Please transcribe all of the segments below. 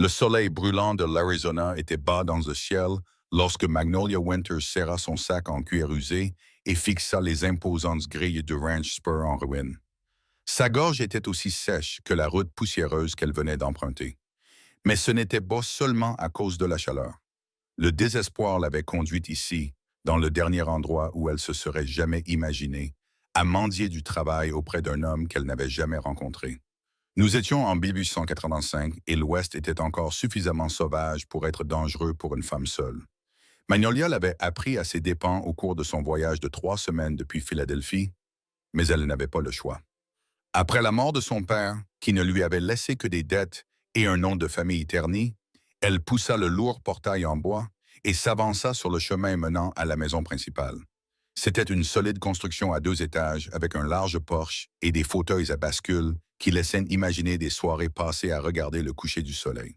Le soleil brûlant de l'Arizona était bas dans le ciel lorsque Magnolia Winters serra son sac en cuir usé et fixa les imposantes grilles du ranch Spur en ruine. Sa gorge était aussi sèche que la route poussiéreuse qu'elle venait d'emprunter. Mais ce n'était pas seulement à cause de la chaleur. Le désespoir l'avait conduite ici, dans le dernier endroit où elle se serait jamais imaginée, à mendier du travail auprès d'un homme qu'elle n'avait jamais rencontré. Nous étions en 1885 et l'Ouest était encore suffisamment sauvage pour être dangereux pour une femme seule. Magnolia l'avait appris à ses dépens au cours de son voyage de 3 semaines depuis Philadelphie, mais elle n'avait pas le choix. Après la mort de son père, qui ne lui avait laissé que des dettes et un nom de famille terni, elle poussa le lourd portail en bois et s'avança sur le chemin menant à la maison principale. C'était une solide construction à 2 étages avec un large porche et des fauteuils à bascule qui laissaient imaginer des soirées passées à regarder le coucher du soleil.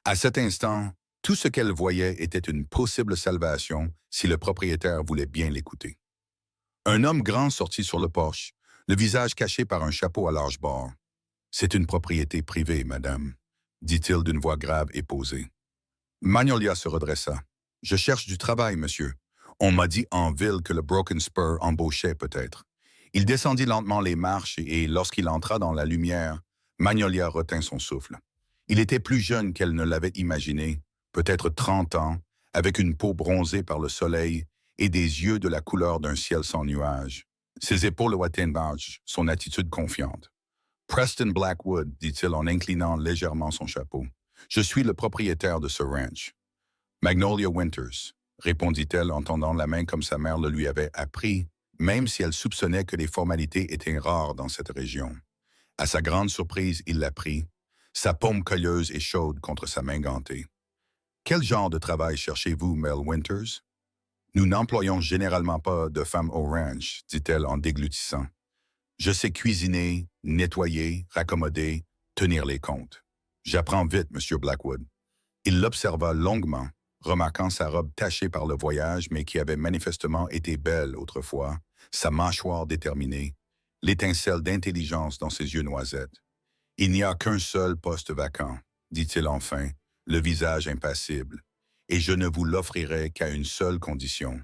À cet instant, tout ce qu'elle voyait était une possible salvation si le propriétaire voulait bien l'écouter. Un homme grand sortit sur le porche, le visage caché par un chapeau à large bord. « C'est une propriété privée, madame, » dit-il d'une voix grave et posée. Magnolia se redressa. « Je cherche du travail, monsieur. On m'a dit en ville que le Broken Spur embauchait peut-être. » Il descendit lentement les marches et lorsqu'il entra dans la lumière, Magnolia retint son souffle. Il était plus jeune qu'elle ne l'avait imaginé, peut-être 30 ans, avec une peau bronzée par le soleil et des yeux de la couleur d'un ciel sans nuages. Ses épaules au attelage, son attitude confiante. « Preston Blackwood, dit-il en inclinant légèrement son chapeau. Je suis le propriétaire de ce ranch. »« Magnolia Winters, » répondit-elle en tendant la main comme sa mère le lui avait appris, même si elle soupçonnait que les formalités étaient rares dans cette région. À sa grande surprise, il la prit, sa paume colleuse et chaude contre sa main gantée. « Quel genre de travail cherchez-vous, Mel Winters? »« Nous n'employons généralement pas de femmes au ranch, » dit-elle en déglutissant. « Je sais cuisiner, nettoyer, raccommoder, tenir les comptes. J'apprends vite, Monsieur Blackwood. » Il l'observa longuement, remarquant sa robe tachée par le voyage, mais qui avait manifestement été belle autrefois, sa mâchoire déterminée, l'étincelle d'intelligence dans ses yeux noisettes. « Il n'y a qu'un seul poste vacant, » dit-il enfin, le visage impassible, « et je ne vous l'offrirai qu'à une seule condition. »«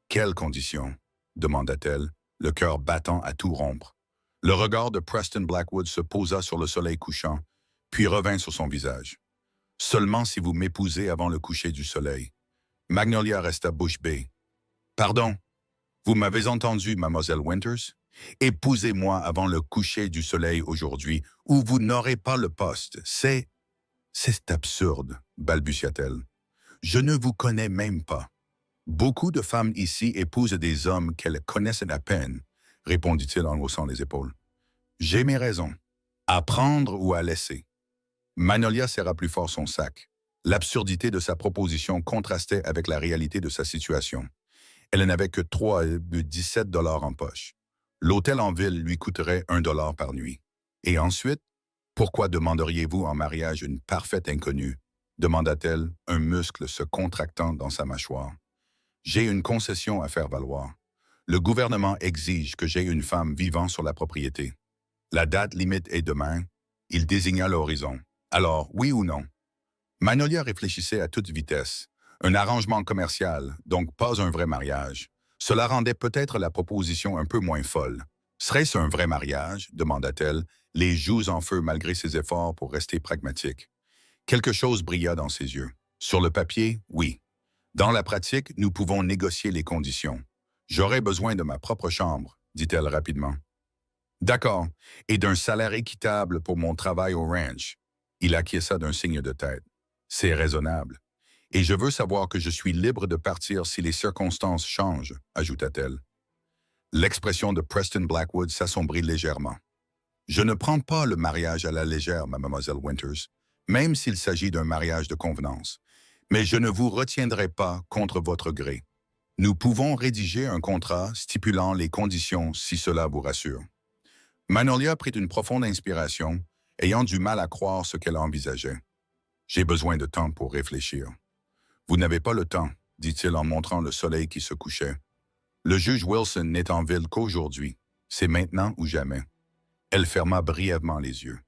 Quelle condition ?» demanda-t-elle, le cœur battant à tout rompre. Le regard de Preston Blackwood se posa sur le soleil couchant, puis revint sur son visage. « Seulement si vous m'épousez avant le coucher du soleil. » Magnolia resta bouche bée. « Pardon, vous m'avez entendu, mademoiselle Winters? Épousez-moi avant le coucher du soleil aujourd'hui, ou vous n'aurez pas le poste. C'est absurde, balbutia-t-elle. Je ne vous connais même pas. Beaucoup de femmes ici épousent des hommes qu'elles connaissent à peine, répondit-il en haussant les épaules. J'ai mes raisons. À prendre ou à laisser. Magnolia serra plus fort son sac. L'absurdité de sa proposition contrastait avec la réalité de sa situation. Elle n'avait que 3,17 $ en poche. L'hôtel en ville lui coûterait $1 par nuit. Et ensuite, pourquoi demanderiez-vous en mariage une parfaite inconnue? Demanda-t-elle, un muscle se contractant dans sa mâchoire. J'ai une concession à faire valoir. Le gouvernement exige que j'aie une femme vivant sur la propriété. La date limite est demain. Il désigna l'horizon. Alors, oui ou non? Magnolia réfléchissait à toute vitesse. Un arrangement commercial, donc pas un vrai mariage. Cela rendait peut-être la proposition un peu moins folle. Serait-ce un vrai mariage? Demanda-t-elle, les joues en feu malgré ses efforts pour rester pragmatique. Quelque chose brilla dans ses yeux. Sur le papier, oui. Dans la pratique, nous pouvons négocier les conditions. J'aurai besoin de ma propre chambre, dit-elle rapidement. D'accord, et d'un salaire équitable pour mon travail au ranch. Il acquiesça d'un signe de tête. C'est raisonnable. Et je veux savoir que je suis libre de partir si les circonstances changent, ajouta-t-elle. L'expression de Preston Blackwood s'assombrit légèrement. Je ne prends pas le mariage à la légère, mademoiselle Winters, même s'il s'agit d'un mariage de convenance. Mais je ne vous retiendrai pas contre votre gré. Nous pouvons rédiger un contrat stipulant les conditions si cela vous rassure. Magnolia prit une profonde inspiration, ayant du mal à croire ce qu'elle envisageait. J'ai besoin de temps pour réfléchir. Vous n'avez pas le temps, dit-il en montrant le soleil qui se couchait. Le juge Wilson n'est en ville qu'aujourd'hui. C'est maintenant ou jamais. Elle ferma brièvement les yeux.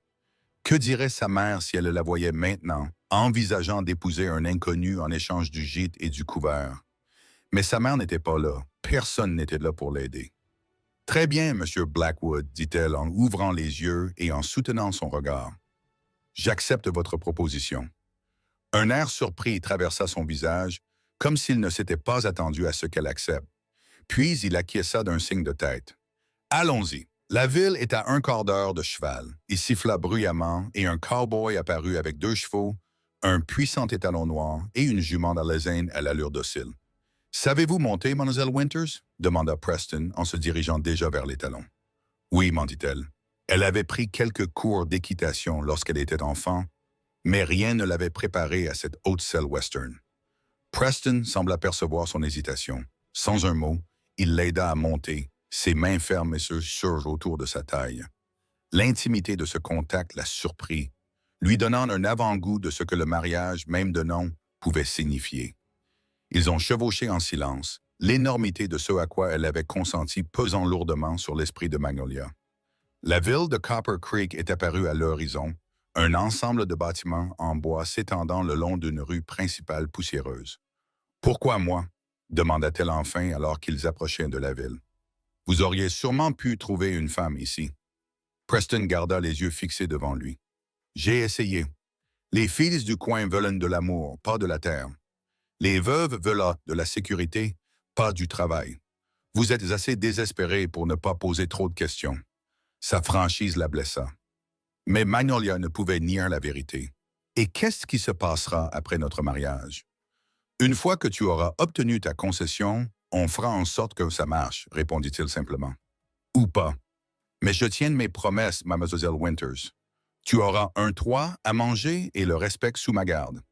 Que dirait sa mère si elle la voyait maintenant, envisageant d'épouser un inconnu en échange du gîte et du couvert. Mais sa mère n'était pas là. Personne n'était là pour l'aider. Très bien, Monsieur Blackwood, dit-elle en ouvrant les yeux et en soutenant son regard. J'accepte votre proposition. Un air surpris traversa son visage, comme s'il ne s'était pas attendu à ce qu'elle accepte. Puis il acquiesça d'un signe de tête. Allons-y. La ville est à un quart d'heure de cheval. Il siffla bruyamment et un cow-boy apparut avec 2 chevaux, un puissant étalon noir et une jument d'Alezane à l'allure docile. « Savez-vous monter, Mademoiselle Winters? » demanda Preston en se dirigeant déjà vers l'étalon. « Oui, » m'en dit-elle. Elle avait pris quelques cours d'équitation lorsqu'elle était enfant, mais rien ne l'avait préparée à cette haute selle western. Preston sembla percevoir son hésitation. Sans un mot, il l'aida à monter, ses mains fermes et sûres autour de sa taille. L'intimité de ce contact la surprit, lui donnant un avant-goût de ce que le mariage, même de nom, pouvait signifier. Ils ont chevauché en silence, l'énormité de ce à quoi elle avait consenti pesant lourdement sur l'esprit de Magnolia. La ville de Copper Creek est apparue à l'horizon, un ensemble de bâtiments en bois s'étendant le long d'une rue principale poussiéreuse. « Pourquoi moi? » demanda-t-elle enfin alors qu'ils approchaient de la ville. « Vous auriez sûrement pu trouver une femme ici. » Preston garda les yeux fixés devant lui. « J'ai essayé. Les filles du coin veulent de l'amour, pas de la terre. Les veuves veulent de la sécurité, pas du travail. Vous êtes assez désespéré pour ne pas poser trop de questions. » Sa franchise la blessa. Mais Magnolia ne pouvait nier la vérité. « Et qu'est-ce qui se passera après notre mariage? » « Une fois que tu auras obtenu ta concession, on fera en sorte que ça marche, répondit-il simplement. « Ou pas. Mais je tiens mes promesses, Mademoiselle Winters. Tu auras un toit à manger et le respect sous ma garde. »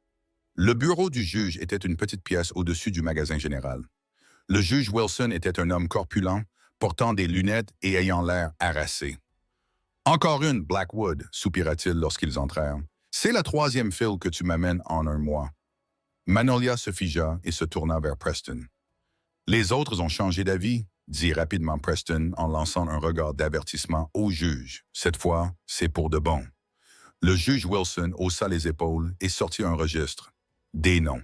Le bureau du juge était une petite pièce au-dessus du magasin général. Le juge Wilson était un homme corpulent, portant des lunettes et ayant l'air harassé. « Encore une, Blackwood, soupira-t-il lorsqu'ils entrèrent. « C'est la 3e file que tu m'amènes en un mois. » Magnolia se figea et se tourna vers Preston. « Les autres ont changé d'avis, » dit rapidement Preston en lançant un regard d'avertissement au juge. « Cette fois, c'est pour de bon. » Le juge Wilson haussa les épaules et sortit un registre. Des noms.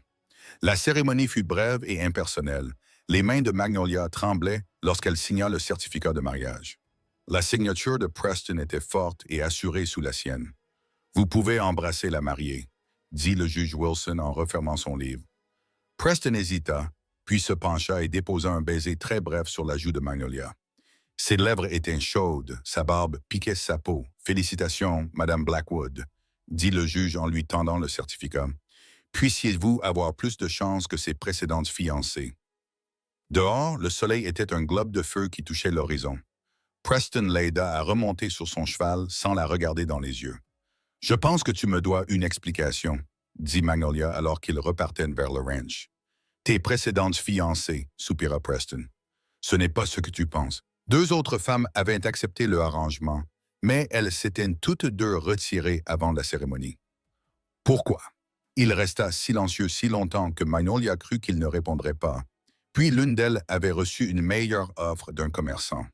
La cérémonie fut brève et impersonnelle. Les mains de Magnolia tremblaient lorsqu'elle signa le certificat de mariage. La signature de Preston était forte et assurée sous la sienne. « Vous pouvez embrasser la mariée, » dit le juge Wilson en refermant son livre. Preston hésita, puis se pencha et déposa un baiser très bref sur la joue de Magnolia. Ses lèvres étaient chaudes, sa barbe piquait sa peau. « Félicitations, Madame Blackwood, » dit le juge en lui tendant le certificat. « Puissiez-vous avoir plus de chance que ses précédentes fiancées. » Dehors, le soleil était un globe de feu qui touchait l'horizon. Preston l'aida à remonter sur son cheval sans la regarder dans les yeux. « Je pense que tu me dois une explication, » dit Magnolia alors qu'ils repartaient vers le ranch. « Tes précédentes fiancées, » soupira Preston. « Ce n'est pas ce que tu penses. 2 autres femmes avaient accepté le arrangement, mais elles s'étaient toutes 2 retirées avant la cérémonie. » Pourquoi? Il resta silencieux si longtemps que Magnolia crut qu'il ne répondrait pas. Puis l'une d'elles avait reçu une meilleure offre d'un commerçant.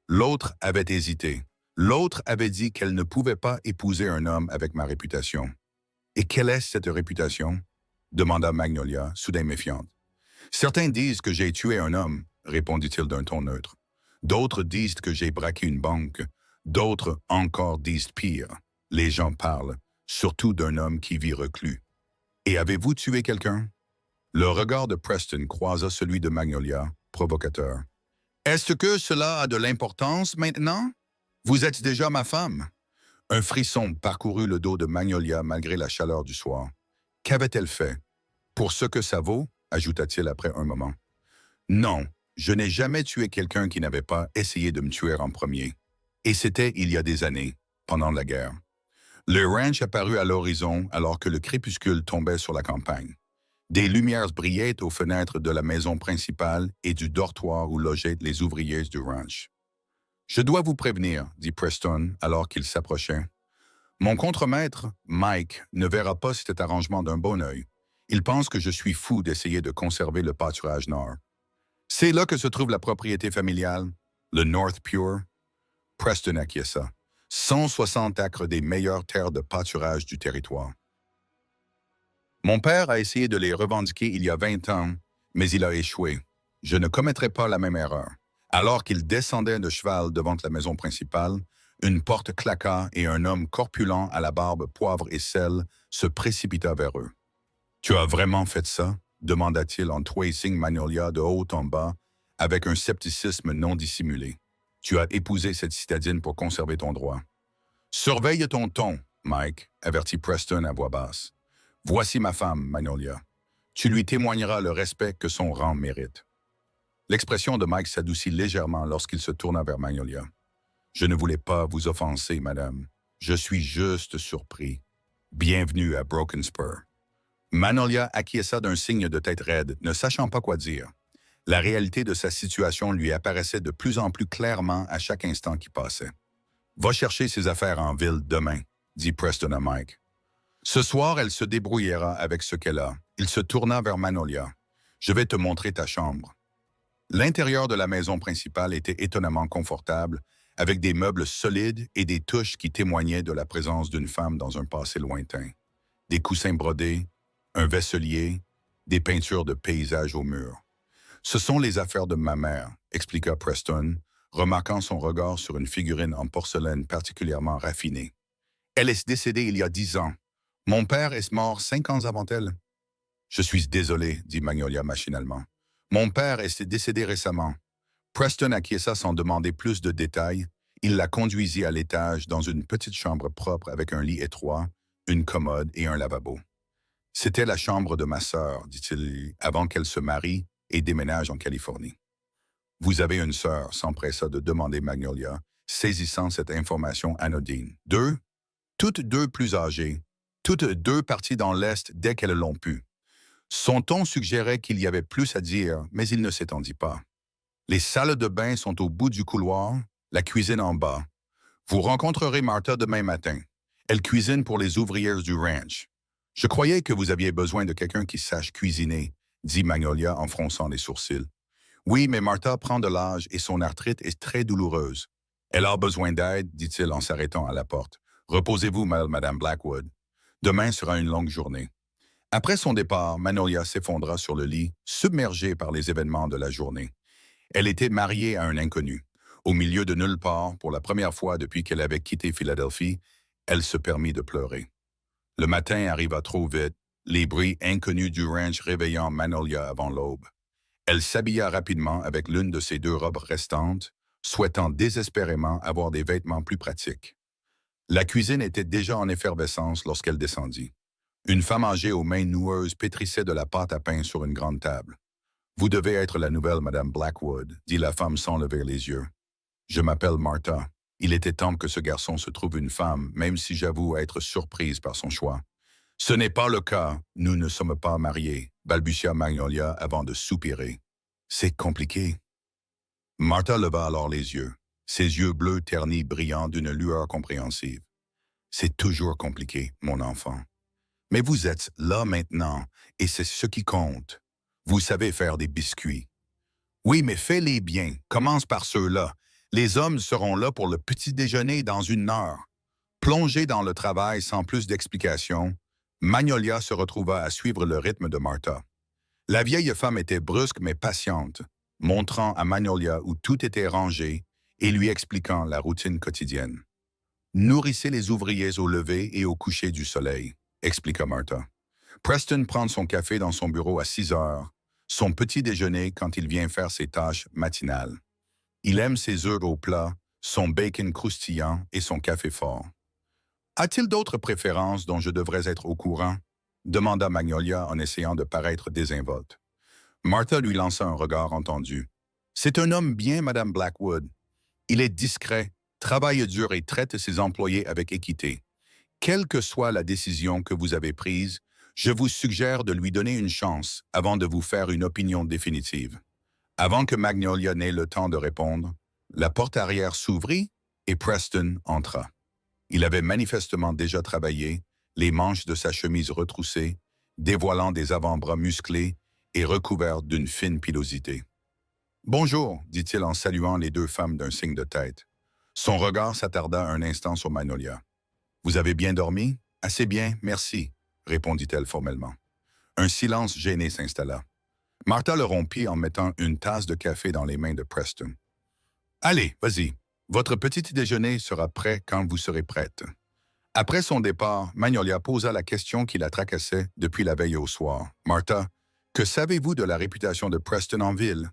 L'autre avait hésité. L'autre avait dit qu'elle ne pouvait pas épouser un homme avec ma réputation. « Et quelle est cette réputation? » demanda Magnolia, soudain méfiante. « Certains disent que j'ai tué un homme, » répondit-il d'un ton neutre. « D'autres disent que j'ai braqué une banque. D'autres encore disent pire. Les gens parlent, surtout d'un homme qui vit reclus. Et avez-vous tué quelqu'un? » Le regard de Preston croisa celui de Magnolia, provocateur. « Est-ce que cela a de l'importance maintenant? Vous êtes déjà ma femme. » Un frisson parcourut le dos de Magnolia malgré la chaleur du soir. Qu'avait-elle fait? « Pour ce que ça vaut, » ajouta-t-il après un moment. « Non, je n'ai jamais tué quelqu'un qui n'avait pas essayé de me tuer en premier. Et c'était il y a des années, pendant la guerre. » Le ranch apparut à l'horizon alors que le crépuscule tombait sur la campagne. Des lumières brillaient aux fenêtres de la maison principale et du dortoir où logeaient les ouvriers du ranch. « Je dois vous prévenir, » dit Preston alors qu'il s'approchait. « Mon contremaître, Mike, ne verra pas cet arrangement d'un bon œil. Il pense que je suis fou d'essayer de conserver le pâturage nord. C'est là que se trouve la propriété familiale, le North Pure. » Preston acquiesça. 160 acres des meilleures terres de pâturage du territoire. Mon père a essayé de les revendiquer il y a 20 ans, mais il a échoué. Je ne commettrai pas la même erreur. Alors qu'il descendait de cheval devant la maison principale, une porte claqua et un homme corpulent à la barbe poivre et sel se précipita vers eux. Tu as vraiment fait ça? Demanda-t-il en tracing Magnolia de haut en bas, avec un scepticisme non dissimulé. Tu as épousé cette citadine pour conserver ton droit. Surveille ton ton, Mike, avertit Preston à voix basse. Voici ma femme, Magnolia. Tu lui témoigneras le respect que son rang mérite. L'expression de Mike s'adoucit légèrement lorsqu'il se tourna vers Magnolia. Je ne voulais pas vous offenser, madame. Je suis juste surpris. Bienvenue à Broken Spur. Magnolia acquiesça d'un signe de tête raide, ne sachant pas quoi dire. La réalité de sa situation lui apparaissait de plus en plus clairement à chaque instant qui passait. « Va chercher ses affaires en ville demain », dit Preston à Mike. Ce soir, elle se débrouillera avec ce qu'elle a. Il se tourna vers Magnolia. « Je vais te montrer ta chambre. » L'intérieur de la maison principale était étonnamment confortable, avec des meubles solides et des touches qui témoignaient de la présence d'une femme dans un passé lointain. Des coussins brodés, un vaisselier, des peintures de paysages au mur. « Ce sont les affaires de ma mère », expliqua Preston, remarquant son regard sur une figurine en porcelaine particulièrement raffinée. « Elle est décédée il y a 10 ans. Mon père est mort 5 ans avant elle. »« Je suis désolé, » dit Magnolia machinalement. « Mon père est décédé récemment. » Preston acquiesça sans demander plus de détails. Il la conduisit à l'étage dans une petite chambre propre avec un lit étroit, une commode et un lavabo. « C'était la chambre de ma sœur, dit-il, avant qu'elle se marie et déménage en Californie. »« Vous avez une sœur, » s'empressa de demander Magnolia, saisissant cette information anodine. « Deux? Toutes deux plus âgées. Toutes deux parties dans l'Est dès qu'elles l'ont pu. » Son ton suggérait qu'il y avait plus à dire, mais il ne s'étendit pas. « Les salles de bain sont au bout du couloir, la cuisine en bas. Vous rencontrerez Martha demain matin. Elle cuisine pour les ouvrières du ranch. Je croyais que vous aviez besoin de quelqu'un qui sache cuisiner, » dit Magnolia en fronçant les sourcils. « Oui, mais Martha prend de l'âge et son arthrite est très douloureuse. Elle a besoin d'aide, dit-il en s'arrêtant à la porte. Reposez-vous, Madame Blackwood. Demain sera une longue journée. » Après son départ, Magnolia s'effondra sur le lit, submergée par les événements de la journée. Elle était mariée à un inconnu. Au milieu de nulle part, pour la première fois depuis qu'elle avait quitté Philadelphie, elle se permit de pleurer. Le matin arriva trop vite, les bruits inconnus du ranch réveillant Magnolia avant l'aube. Elle s'habilla rapidement avec l'une de ses 2 robes restantes, souhaitant désespérément avoir des vêtements plus pratiques. La cuisine était déjà en effervescence lorsqu'elle descendit. Une femme âgée aux mains noueuses pétrissait de la pâte à pain sur une grande table. « Vous devez être la nouvelle Madame Blackwood, » dit la femme sans lever les yeux. « Je m'appelle Martha. Il était temps que ce garçon se trouve une femme, même si j'avoue être surprise par son choix. »« Ce n'est pas le cas. Nous ne sommes pas mariés, » balbutia Magnolia avant de soupirer. « C'est compliqué. » Martha leva alors les yeux, ses yeux bleus ternis brillant d'une lueur compréhensive. « C'est toujours compliqué, mon enfant. Mais vous êtes là maintenant, et c'est ce qui compte. Vous savez faire des biscuits. Oui, mais fais-les bien. Commence par ceux-là. Les hommes seront là pour le petit déjeuner dans 1 heure. » Plongée dans le travail sans plus d'explications, Magnolia se retrouva à suivre le rythme de Martha. La vieille femme était brusque mais patiente, montrant à Magnolia où tout était rangé et lui expliquant la routine quotidienne. « Nourrissez les ouvriers au lever et au coucher du soleil, » expliqua Martha. « Preston prend son café dans son bureau à 6 heures, son petit déjeuner quand il vient faire ses tâches matinales. Il aime ses œufs au plat, son bacon croustillant et son café fort. »« A-t-il d'autres préférences dont je devrais être au courant? » demanda Magnolia en essayant de paraître désinvolte. Martha lui lança un regard entendu. « C'est un homme bien, Madame Blackwood. Il est discret, travaille dur et traite ses employés avec équité. Quelle que soit la décision que vous avez prise, je vous suggère de lui donner une chance avant de vous faire une opinion définitive. » Avant que Magnolia n'ait le temps de répondre, la porte arrière s'ouvrit et Preston entra. Il avait manifestement déjà travaillé, les manches de sa chemise retroussées, dévoilant des avant-bras musclés et recouverts d'une fine pilosité. « Bonjour, » dit-il en saluant les 2 femmes d'un signe de tête. Son regard s'attarda un instant sur Magnolia. « Vous avez bien dormi? Assez bien, merci, » répondit-elle formellement. Un silence gêné s'installa. Martha le rompit en mettant une tasse de café dans les mains de Preston. « Allez, vas-y. Votre petit déjeuner sera prêt quand vous serez prête. » Après son départ, Magnolia posa la question qui la tracassait depuis la veille au soir. « Martha, que savez-vous de la réputation de Preston en ville? »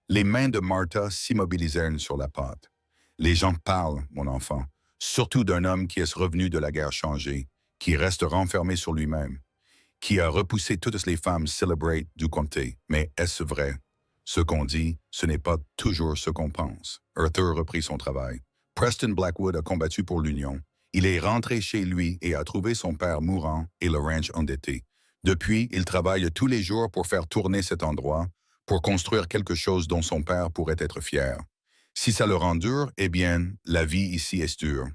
Les mains de Martha s'immobilisèrent sur la pâte. « Les gens parlent, mon enfant, surtout d'un homme qui est revenu de la guerre changée, qui reste renfermé sur lui-même, qui a repoussé toutes les femmes celebrate du comté. Mais est-ce vrai? Ce qu'on dit, ce n'est pas toujours ce qu'on pense. » Arthur reprit son travail. Preston Blackwood a combattu pour l'Union. Il est rentré chez lui et a trouvé son père mourant et le ranch endetté. Depuis, il travaille tous les jours pour faire tourner cet endroit, pour construire quelque chose dont son père pourrait être fier. Si ça le rend dur, eh bien, la vie ici est dure.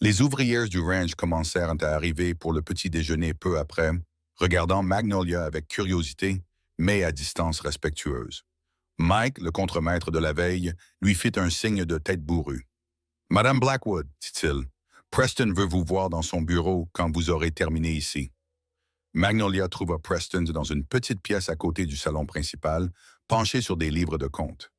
Les ouvrières du ranch commencèrent à arriver pour le petit déjeuner peu après, regardant Magnolia avec curiosité, mais à distance respectueuse. Mike, le contremaître de la veille, lui fit un signe de tête bourrue. « Madame Blackwood, dit-il, Preston veut vous voir dans son bureau quand vous aurez terminé ici. » Magnolia trouva Preston dans une petite pièce à côté du salon principal, penché sur des livres de comptes.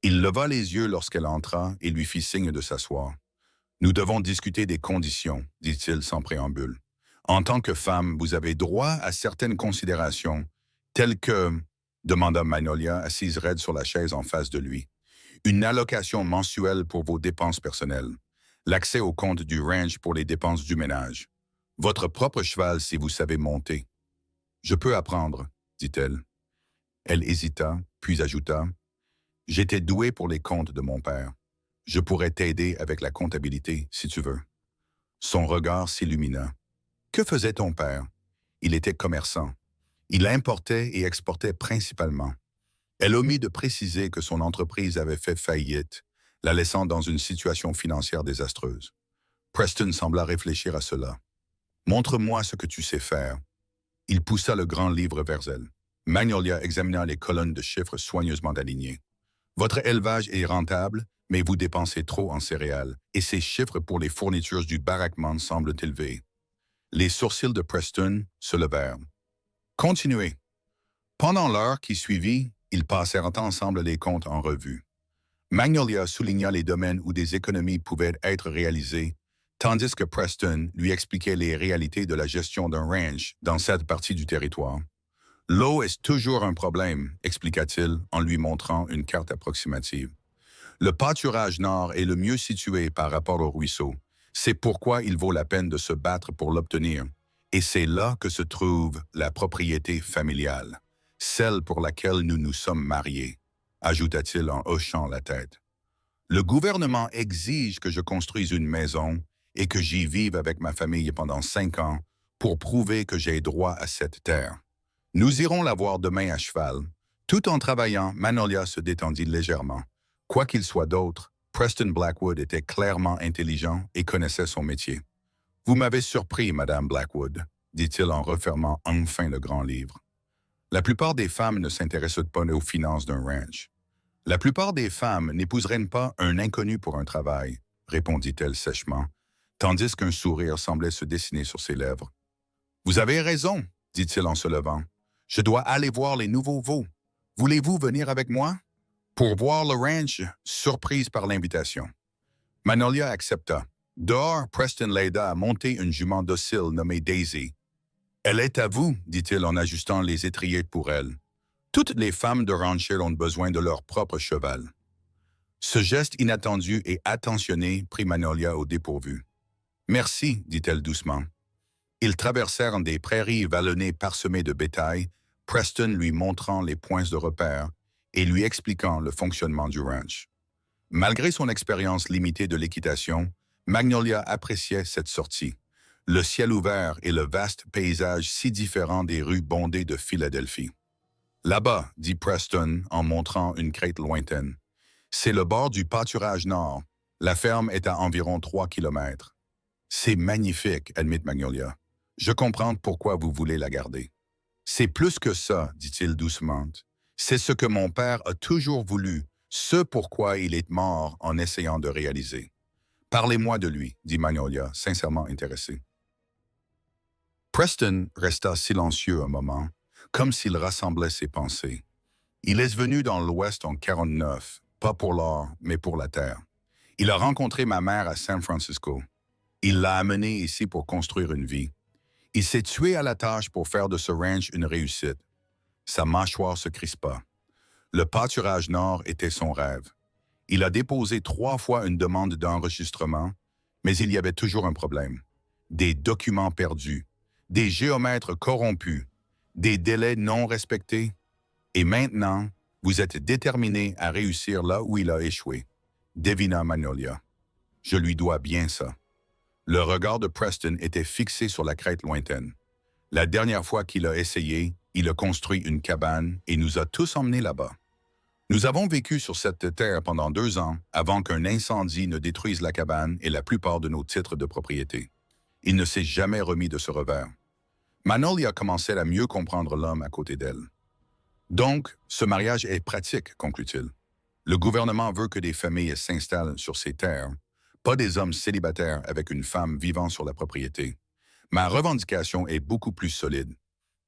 Il leva les yeux lorsqu'elle entra et lui fit signe de s'asseoir. « Nous devons discuter des conditions, dit-il sans préambule. En tant que femme, vous avez droit à certaines considérations, telles que, demanda Magnolia, assise raide sur la chaise en face de lui, une allocation mensuelle pour vos dépenses personnelles, l'accès au compte du ranch pour les dépenses du ménage, votre propre cheval si vous savez monter. Je peux apprendre, dit-elle. Elle hésita, puis ajouta, j'étais douée pour les comptes de mon père. Je pourrais t'aider avec la comptabilité, si tu veux. Son regard s'illumina. Que faisait ton père? Il était commerçant. Il importait et exportait principalement. Elle omit de préciser que son entreprise avait fait faillite, la laissant dans une situation financière désastreuse. Preston sembla réfléchir à cela. « Montre-moi ce que tu sais faire. » Il poussa le grand livre vers elle. Magnolia examina les colonnes de chiffres soigneusement alignées. « Votre élevage est rentable, mais vous dépensez trop en céréales, et ces chiffres pour les fournitures du baraquement semblent élevés. » Les sourcils de Preston se levèrent. « Continuez. » Pendant l'heure qui suivit, ils passèrent ensemble les comptes en revue. Magnolia souligna les domaines où des économies pouvaient être réalisées, tandis que Preston lui expliquait les réalités de la gestion d'un ranch dans cette partie du territoire. « L'eau est toujours un problème, expliqua-t-il en lui montrant une carte approximative. Le pâturage nord est le mieux situé par rapport au ruisseau. C'est pourquoi il vaut la peine de se battre pour l'obtenir. Et c'est là que se trouve la propriété familiale, celle pour laquelle nous nous sommes mariés, ajouta-t-il en hochant la tête. Le gouvernement exige que je construise une maison et que j'y vive avec ma famille pendant 5 ans pour prouver que j'ai droit à cette terre. Nous irons la voir demain à cheval. » Tout en travaillant, Magnolia se détendit légèrement. Quoi qu'il soit d'autre, Preston Blackwood était clairement intelligent et connaissait son métier. « Vous m'avez surpris, Madame Blackwood, » dit-il en refermant enfin le grand livre. La plupart des femmes ne s'intéressent pas aux finances d'un ranch. La plupart des femmes n'épouseraient pas un inconnu pour un travail, répondit-elle sèchement, tandis qu'un sourire semblait se dessiner sur ses lèvres. « Vous avez raison, dit-il en se levant. Je dois aller voir les nouveaux veaux. Voulez-vous venir avec moi? » Pour voir le ranch, surprise par l'invitation. Magnolia accepta. Dehors, Preston l'aida à monter une jument docile nommée Daisy. « Elle est à vous, dit-il en ajustant les étriers pour elle. Toutes les femmes de rancher ont besoin de leur propre cheval. » Ce geste inattendu et attentionné prit Magnolia au dépourvu. « Merci, dit-elle doucement. » Ils traversèrent des prairies vallonnées parsemées de bétail, Preston lui montrant les points de repère et lui expliquant le fonctionnement du ranch. Malgré son expérience limitée de l'équitation, Magnolia appréciait cette sortie. Le ciel ouvert et le vaste paysage si différent des rues bondées de Philadelphie. « Là-bas, dit Preston en montrant une crête lointaine. C'est le bord du pâturage nord. La ferme est à environ 3 kilomètres. C'est magnifique, admit Magnolia. Je comprends pourquoi vous voulez la garder. C'est plus que ça, dit-il doucement. C'est ce que mon père a toujours voulu, ce pourquoi il est mort en essayant de réaliser. Parlez-moi de lui, dit Magnolia, sincèrement intéressé. Preston resta silencieux un moment, comme s'il rassemblait ses pensées. Il est venu dans l'Ouest en 49, pas pour l'or, mais pour la terre. Il a rencontré ma mère à San Francisco. Il l'a amené ici pour construire une vie. Il s'est tué à la tâche pour faire de ce ranch une réussite. Sa mâchoire se crispa. Le pâturage nord était son rêve. Il a déposé 3 fois une demande d'enregistrement, mais il y avait toujours un problème. Des documents perdus, des géomètres corrompus, des délais non respectés. Et maintenant, vous êtes déterminé à réussir là où il a échoué. Devina Magnolia. Je lui dois bien ça. Le regard de Preston était fixé sur la crête lointaine. La dernière fois qu'il a essayé, il a construit une cabane et nous a tous emmenés là-bas. Nous avons vécu sur cette terre pendant 2 ans avant qu'un incendie ne détruise la cabane et la plupart de nos titres de propriété. Il ne s'est jamais remis de ce revers. Magnolia commençait à mieux comprendre l'homme à côté d'elle. Donc, ce mariage est pratique, conclut-il. Le gouvernement veut que des familles s'installent sur ces terres, pas des hommes célibataires avec une femme vivant sur la propriété. Ma revendication est beaucoup plus solide.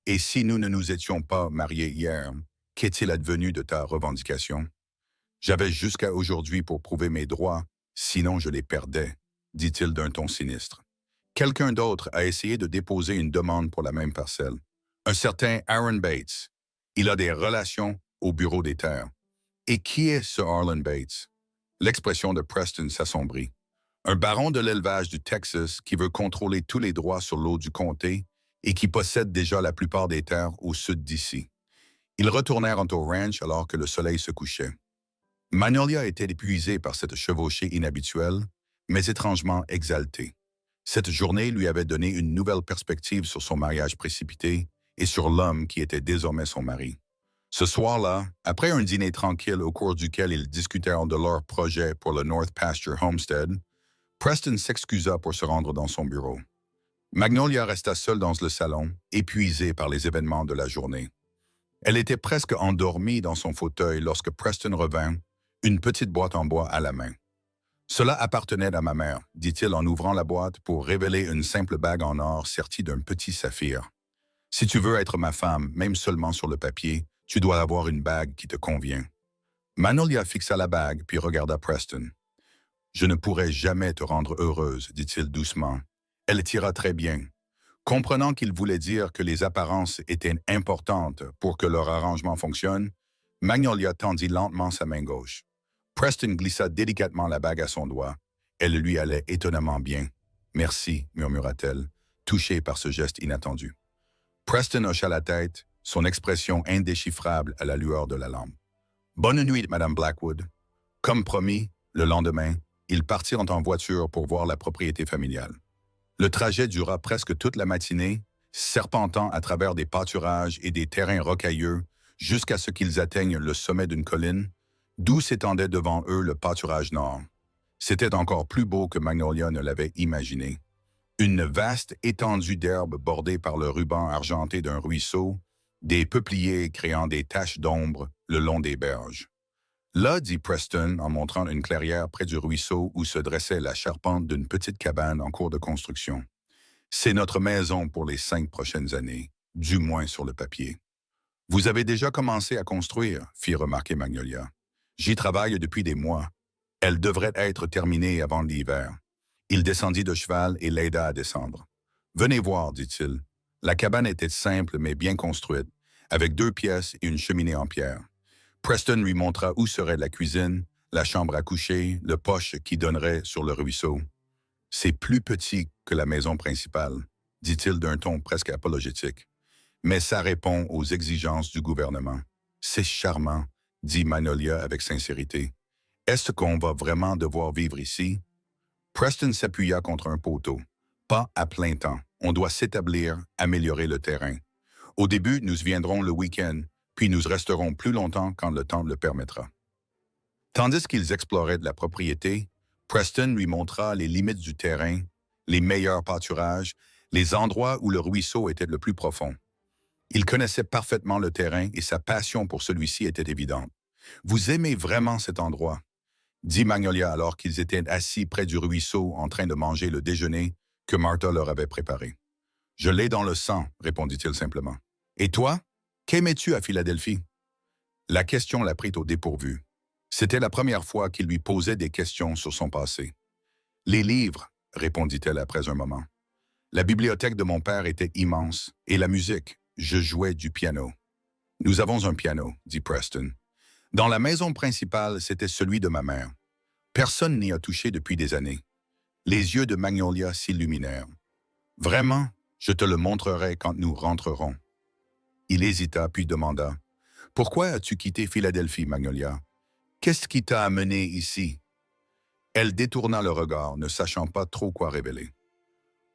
Et si nous ne nous étions pas mariés hier, qu'est-il advenu de ta revendication? J'avais jusqu'à aujourd'hui pour prouver mes droits, sinon je les perdais, dit-il d'un ton sinistre. Quelqu'un d'autre a essayé de déposer une demande pour la même parcelle. Un certain Aaron Bates. Il a des relations au bureau des terres. Et qui est ce Arlen Bates? L'expression de Preston s'assombrit. Un baron de l'élevage du Texas qui veut contrôler tous les droits sur l'eau du comté et qui possède déjà la plupart des terres au sud d'ici. Ils retournèrent au ranch alors que le soleil se couchait. Magnolia était épuisée par cette chevauchée inhabituelle, mais étrangement exaltée. Cette journée lui avait donné une nouvelle perspective sur son mariage précipité et sur l'homme qui était désormais son mari. Ce soir-là, après un dîner tranquille au cours duquel ils discutèrent de leur projet pour le North Pasture Homestead, Preston s'excusa pour se rendre dans son bureau. Magnolia resta seule dans le salon, épuisée par les événements de la journée. Elle était presque endormie dans son fauteuil lorsque Preston revint, une petite boîte en bois à la main. « Cela appartenait à ma mère », dit-il en ouvrant la boîte pour révéler une simple bague en or sertie d'un petit saphir. « Si tu veux être ma femme, même seulement sur le papier, tu dois avoir une bague qui te convient. » Magnolia fixa la bague puis regarda Preston. « Je ne pourrai jamais te rendre heureuse, dit-il doucement. Elle t'ira très bien. » Comprenant qu'il voulait dire que les apparences étaient importantes pour que leur arrangement fonctionne, Magnolia tendit lentement sa main gauche. Preston glissa délicatement la bague à son doigt. Elle lui allait étonnamment bien. « Merci », murmura-t-elle, touchée par ce geste inattendu. Preston hocha la tête, son expression indéchiffrable à la lueur de la lampe. « Bonne nuit, Madame Blackwood. » Comme promis, le lendemain, ils partirent en voiture pour voir la propriété familiale. Le trajet dura presque toute la matinée, serpentant à travers des pâturages et des terrains rocailleux jusqu'à ce qu'ils atteignent le sommet d'une colline, d'où s'étendait devant eux le pâturage nord. C'était encore plus beau que Magnolia ne l'avait imaginé. Une vaste étendue d'herbe bordée par le ruban argenté d'un ruisseau, des peupliers créant des taches d'ombre le long des berges. Là, dit Preston en montrant une clairière près du ruisseau où se dressait la charpente d'une petite cabane en cours de construction. C'est notre maison pour les 5 prochaines années, du moins sur le papier. Vous avez déjà commencé à construire, fit remarquer Magnolia. J'y travaille depuis des mois. Elle devrait être terminée avant l'hiver. Il descendit de cheval et l'aida à descendre. Venez voir, dit-il. La cabane était simple mais bien construite, avec 2 pièces et une cheminée en pierre. Preston lui montra où serait la cuisine, la chambre à coucher, le poche qui donnerait sur le ruisseau. « C'est plus petit que la maison principale », dit-il d'un ton presque apologétique. « Mais ça répond aux exigences du gouvernement. »« C'est charmant », dit Magnolia avec sincérité. « Est-ce qu'on va vraiment devoir vivre ici? » Preston s'appuya contre un poteau. « Pas à plein temps. On doit s'établir, améliorer le terrain. Au début, nous viendrons le week-end, puis nous resterons plus longtemps quand le temps le permettra. » Tandis qu'ils exploraient de la propriété, Preston lui montra les limites du terrain, les meilleurs pâturages, les endroits où le ruisseau était le plus profond. Il connaissait parfaitement le terrain et sa passion pour celui-ci était évidente. « Vous aimez vraiment cet endroit ?» dit Magnolia alors qu'ils étaient assis près du ruisseau en train de manger le déjeuner que Martha leur avait préparé. « Je l'ai dans le sang, répondit-il simplement. « Et toi? » Qu'aimais-tu à Philadelphie? La question la prit au dépourvu. C'était la première fois qu'il lui posait des questions sur son passé. Les livres, répondit-elle après un moment. La bibliothèque de mon père était immense, et la musique, je jouais du piano. Nous avons un piano, dit Preston. Dans la maison principale, c'était celui de ma mère. Personne n'y a touché depuis des années. Les yeux de Magnolia s'illuminèrent. Vraiment, je te le montrerai quand nous rentrerons. Il hésita, puis demanda. Pourquoi as-tu quitté Philadelphie, Magnolia? Qu'est-ce qui t'a amené ici? Elle détourna le regard, ne sachant pas trop quoi révéler.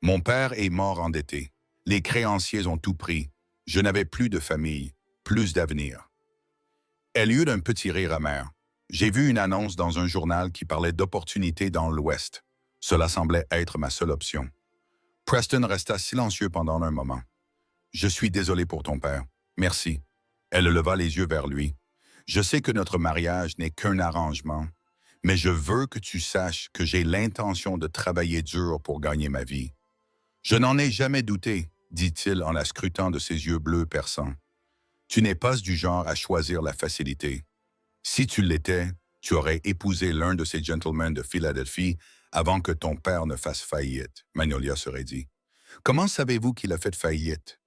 Mon père est mort endetté. Les créanciers ont tout pris. Je n'avais plus de famille, plus d'avenir. Elle eut un petit rire amer. J'ai vu une annonce dans un journal qui parlait d'opportunités dans l'Ouest. Cela semblait être ma seule option. Preston resta silencieux pendant un moment. Je suis désolé pour ton père. Merci. Elle leva les yeux vers lui. Je sais que notre mariage n'est qu'un arrangement, mais je veux que tu saches que j'ai l'intention de travailler dur pour gagner ma vie. Je n'en ai jamais douté, dit-il en la scrutant de ses yeux bleus perçants. Tu n'es pas du genre à choisir la facilité. Si tu l'étais, tu aurais épousé l'un de ces gentlemen de Philadelphie avant que ton père ne fasse faillite, Magnolia serait dit. Comment savez-vous qu'il a fait faillite?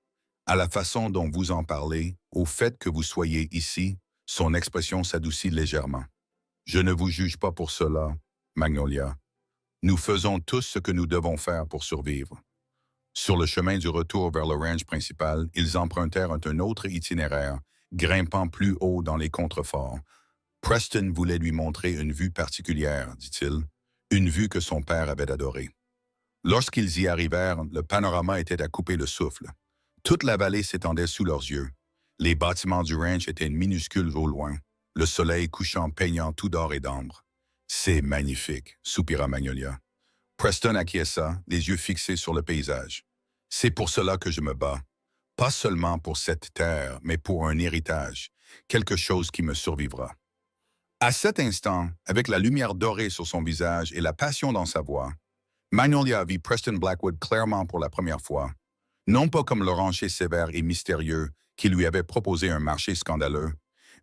À la façon dont vous en parlez, au fait que vous soyez ici, son expression s'adoucit légèrement. Je ne vous juge pas pour cela, Magnolia. Nous faisons tous ce que nous devons faire pour survivre. Sur le chemin du retour vers le ranch principal, ils empruntèrent un autre itinéraire, grimpant plus haut dans les contreforts. Preston voulait lui montrer une vue particulière, dit-il, une vue que son père avait adorée. Lorsqu'ils y arrivèrent, le panorama était à couper le souffle. Toute la vallée s'étendait sous leurs yeux. Les bâtiments du ranch étaient minuscules au loin, le soleil couchant peignant tout d'or et d'ambre. « C'est magnifique », soupira Magnolia. Preston acquiesça, les yeux fixés sur le paysage. « C'est pour cela que je me bats. Pas seulement pour cette terre, mais pour un héritage, quelque chose qui me survivra. » À cet instant, avec la lumière dorée sur son visage et la passion dans sa voix, Magnolia vit Preston Blackwood clairement pour la première fois. Non pas comme le rancher sévère et mystérieux qui lui avait proposé un marché scandaleux,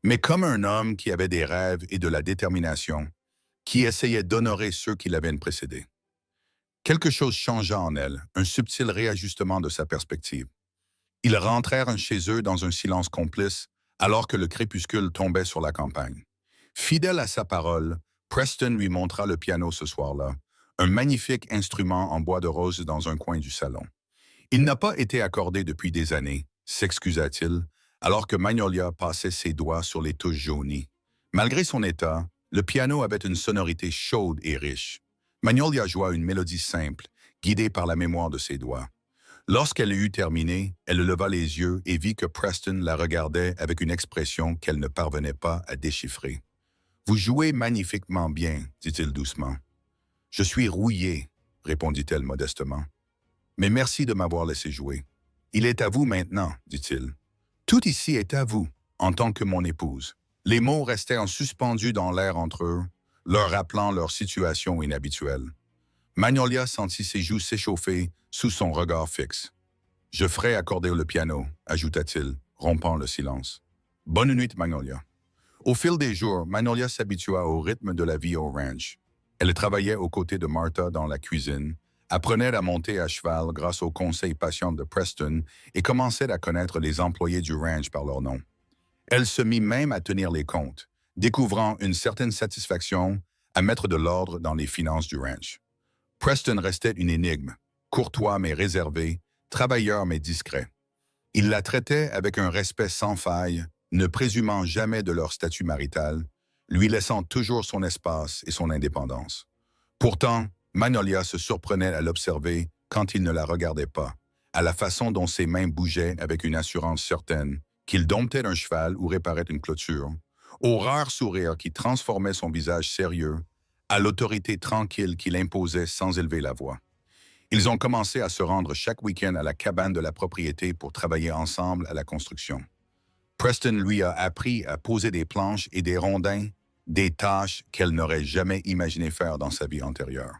mais comme un homme qui avait des rêves et de la détermination, qui essayait d'honorer ceux qui l'avaient précédé. Quelque chose changea en elle, un subtil réajustement de sa perspective. Ils rentrèrent chez eux dans un silence complice, alors que le crépuscule tombait sur la campagne. Fidèle à sa parole, Preston lui montra le piano ce soir-là, un magnifique instrument en bois de rose dans un coin du salon. Il n'a pas été accordé depuis des années, s'excusa-t-il, alors que Magnolia passait ses doigts sur les touches jaunies. Malgré son état, le piano avait une sonorité chaude et riche. Magnolia joua une mélodie simple, guidée par la mémoire de ses doigts. Lorsqu'elle eut terminé, elle leva les yeux et vit que Preston la regardait avec une expression qu'elle ne parvenait pas à déchiffrer. « Vous jouez magnifiquement bien, dit-il doucement. « Je suis rouillé, répondit-elle modestement. « Mais merci de m'avoir laissé jouer. Il est à vous maintenant, dit-il. Tout ici est à vous, en tant que mon épouse. » Les mots restaient en suspendus dans l'air entre eux, leur rappelant leur situation inhabituelle. Magnolia sentit ses joues s'échauffer sous son regard fixe. « Je ferai accorder le piano, » ajouta-t-il, rompant le silence. « Bonne nuit, Magnolia. » Au fil des jours, Magnolia s'habitua au rythme de la vie au ranch. Elle travaillait aux côtés de Martha dans la cuisine, apprenait à monter à cheval grâce aux conseils patients de Preston et commençait à connaître les employés du ranch par leur nom. Elle se mit même à tenir les comptes, découvrant une certaine satisfaction à mettre de l'ordre dans les finances du ranch. Preston restait une énigme, courtois mais réservé, travailleur mais discret. Il la traitait avec un respect sans faille, ne présumant jamais de leur statut marital, lui laissant toujours son espace et son indépendance. Pourtant, Magnolia se surprenait à l'observer quand il ne la regardait pas, à la façon dont ses mains bougeaient avec une assurance certaine, qu'il domptait un cheval ou réparait une clôture, au rare sourire qui transformait son visage sérieux, à l'autorité tranquille qu'il imposait sans élever la voix. Ils ont commencé à se rendre chaque week-end à la cabane de la propriété pour travailler ensemble à la construction. Preston lui a appris à poser des planches et des rondins, des tâches qu'elle n'aurait jamais imaginé faire dans sa vie antérieure.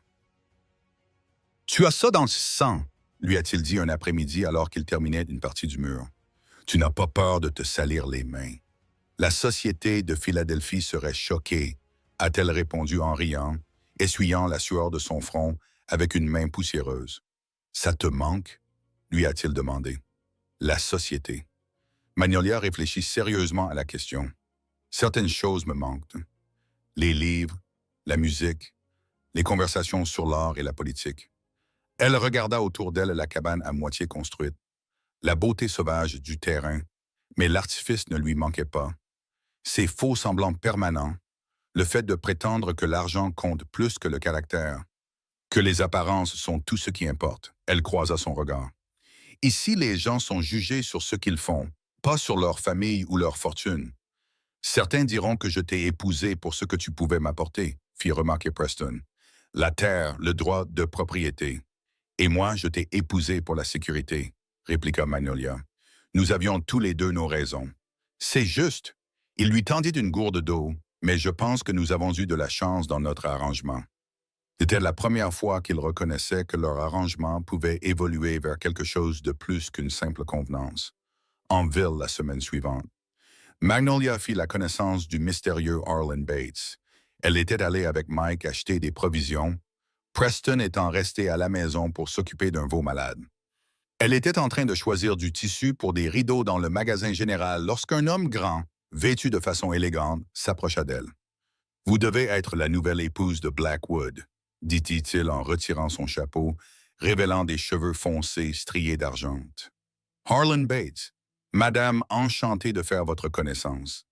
« Tu as ça dans le sang », lui a-t-il dit un après-midi alors qu'il terminait une partie du mur. Tu n'as pas peur de te salir les mains. La société de Philadelphie serait choquée, a-t-elle répondu en riant, essuyant la sueur de son front avec une main poussiéreuse. Ça te manque? Lui a-t-il demandé. La société. Magnolia réfléchit sérieusement à la question. Certaines choses me manquent. Les livres, la musique, les conversations sur l'art et la politique. Elle regarda autour d'elle la cabane à moitié construite, la beauté sauvage du terrain, mais l'artifice ne lui manquait pas. Ces faux semblants permanents, le fait de prétendre que l'argent compte plus que le caractère, que les apparences sont tout ce qui importe. Elle croisa son regard. Ici, les gens sont jugés sur ce qu'ils font, pas sur leur famille ou leur fortune. Certains diront que je t'ai épousé pour ce que tu pouvais m'apporter, fit remarquer Preston. La terre, le droit de propriété. Et moi, je t'ai épousé pour la sécurité, répliqua Magnolia. Nous avions tous les deux nos raisons. C'est juste. Il lui tendit une gourde d'eau, mais je pense que nous avons eu de la chance dans notre arrangement. C'était la première fois qu'il reconnaissait que leur arrangement pouvait évoluer vers quelque chose de plus qu'une simple convenance. En ville la semaine suivante. Magnolia fit la connaissance du mystérieux Arlen Bates. Elle était allée avec Mike acheter des provisions, Preston étant resté à la maison pour s'occuper d'un veau malade. Elle était en train de choisir du tissu pour des rideaux dans le magasin général lorsqu'un homme grand, vêtu de façon élégante, s'approcha d'elle. « Vous devez être la nouvelle épouse de Blackwood », dit-il en retirant son chapeau, révélant des cheveux foncés striés d'argent. « Harlan Bates, Madame, enchantée de faire votre connaissance. »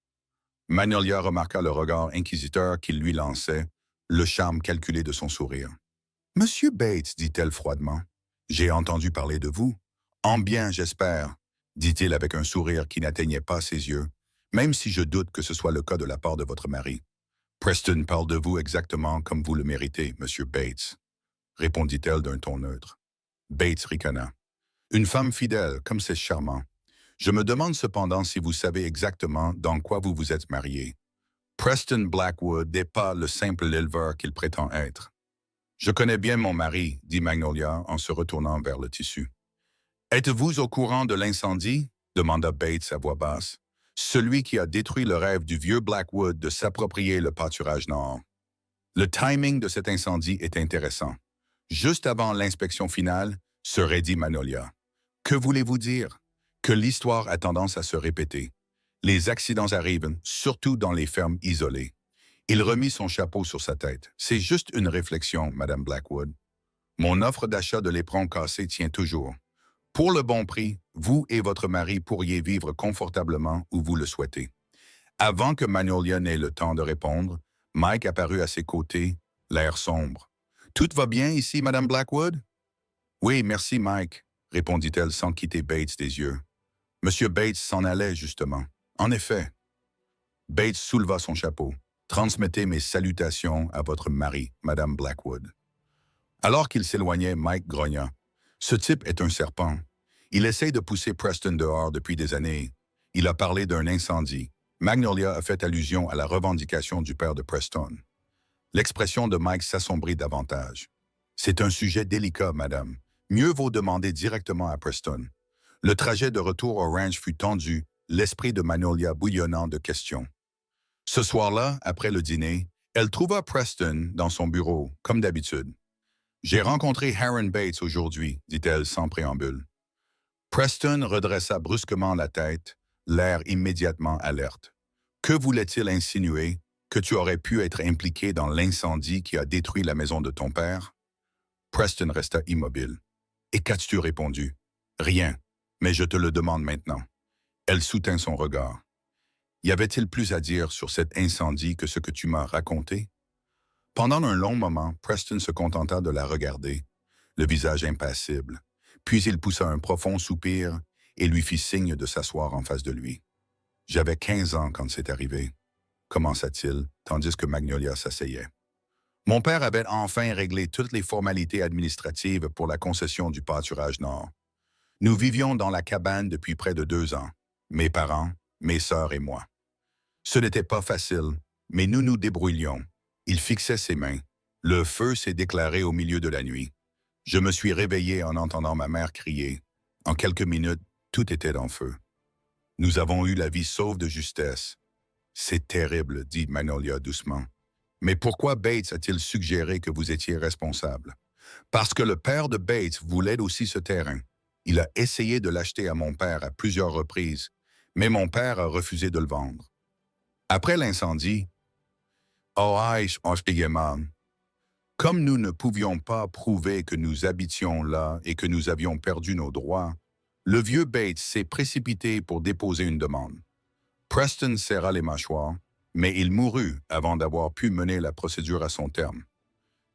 Magnolia remarqua le regard inquisiteur qu'il lui lançait, le charme calculé de son sourire. « Monsieur Bates, dit-elle froidement, j'ai entendu parler de vous. En bien, j'espère, dit-il avec un sourire qui n'atteignait pas ses yeux, même si je doute que ce soit le cas de la part de votre mari. Preston parle de vous exactement comme vous le méritez, Monsieur Bates, répondit-elle d'un ton neutre. Bates ricana. Une femme fidèle, comme c'est charmant. Je me demande cependant si vous savez exactement dans quoi vous vous êtes marié. Preston Blackwood n'est pas le simple éleveur qu'il prétend être. Je connais bien mon mari, dit Magnolia en se retournant vers le tissu. Êtes-vous au courant de l'incendie? Demanda Bates à voix basse. Celui qui a détruit le rêve du vieux Blackwood de s'approprier le pâturage nord. Le timing de cet incendie est intéressant. Juste avant l'inspection finale, serait dit Magnolia. Que voulez-vous dire? Que l'histoire a tendance à se répéter. Les accidents arrivent, surtout dans les fermes isolées. Il remit son chapeau sur sa tête. C'est juste une réflexion, Madame Blackwood. Mon offre d'achat de l'éperon cassé tient toujours. Pour le bon prix, vous et votre mari pourriez vivre confortablement où vous le souhaitez. Avant que Magnolia n'ait le temps de répondre, Mike apparut à ses côtés, l'air sombre. Tout va bien ici, Madame Blackwood? Oui, merci, Mike, répondit-elle sans quitter Bates des yeux. Monsieur Bates s'en allait, justement. En effet. Bates souleva son chapeau. Transmettez mes salutations à votre mari, Madame Blackwood. Alors qu'il s'éloignait, Mike grogna. Ce type est un serpent. Il essaye de pousser Preston dehors depuis des années. Il a parlé d'un incendie. Magnolia a fait allusion à la revendication du père de Preston. L'expression de Mike s'assombrit davantage. C'est un sujet délicat, madame. Mieux vaut demander directement à Preston. Le trajet de retour au ranch fut tendu, l'esprit de Magnolia bouillonnant de questions. Ce soir-là, après le dîner, elle trouva Preston dans son bureau, comme d'habitude. « J'ai rencontré Aaron Bates aujourd'hui, dit-elle sans préambule. Preston redressa brusquement la tête, l'air immédiatement alerte. Que voulait-il insinuer? Que tu aurais pu être impliqué dans l'incendie qui a détruit la maison de ton père? Preston resta immobile. Et qu'as-tu répondu? Rien, mais je te le demande maintenant. Elle soutint son regard. Y avait-il plus à dire sur cet incendie que ce que tu m'as raconté? Pendant un long moment, Preston se contenta de la regarder, le visage impassible. Puis il poussa un profond soupir et lui fit signe de s'asseoir en face de lui. « J'avais 15 ans quand c'est arrivé, » commença-t-il, tandis que Magnolia s'asseyait. « Mon père avait enfin réglé toutes les formalités administratives pour la concession du pâturage nord. Nous vivions dans la cabane depuis près de 2 ans, mes parents, mes sœurs et moi. Ce n'était pas facile, mais nous nous débrouillions. Il fixait ses mains. Le feu s'est déclaré au milieu de la nuit. Je me suis réveillé en entendant ma mère crier. En quelques minutes, tout était en feu. Nous avons eu la vie sauve de justesse. C'est terrible, dit Magnolia doucement. Mais pourquoi Bates a-t-il suggéré que vous étiez responsable? Parce que le père de Bates voulait aussi ce terrain. Il a essayé de l'acheter à mon père à plusieurs reprises, mais mon père a refusé de le vendre. Après l'incendie, oh, comme nous ne pouvions pas prouver que nous habitions là et que nous avions perdu nos droits, le vieux Bates s'est précipité pour déposer une demande. Preston serra les mâchoires, mais il mourut avant d'avoir pu mener la procédure à son terme.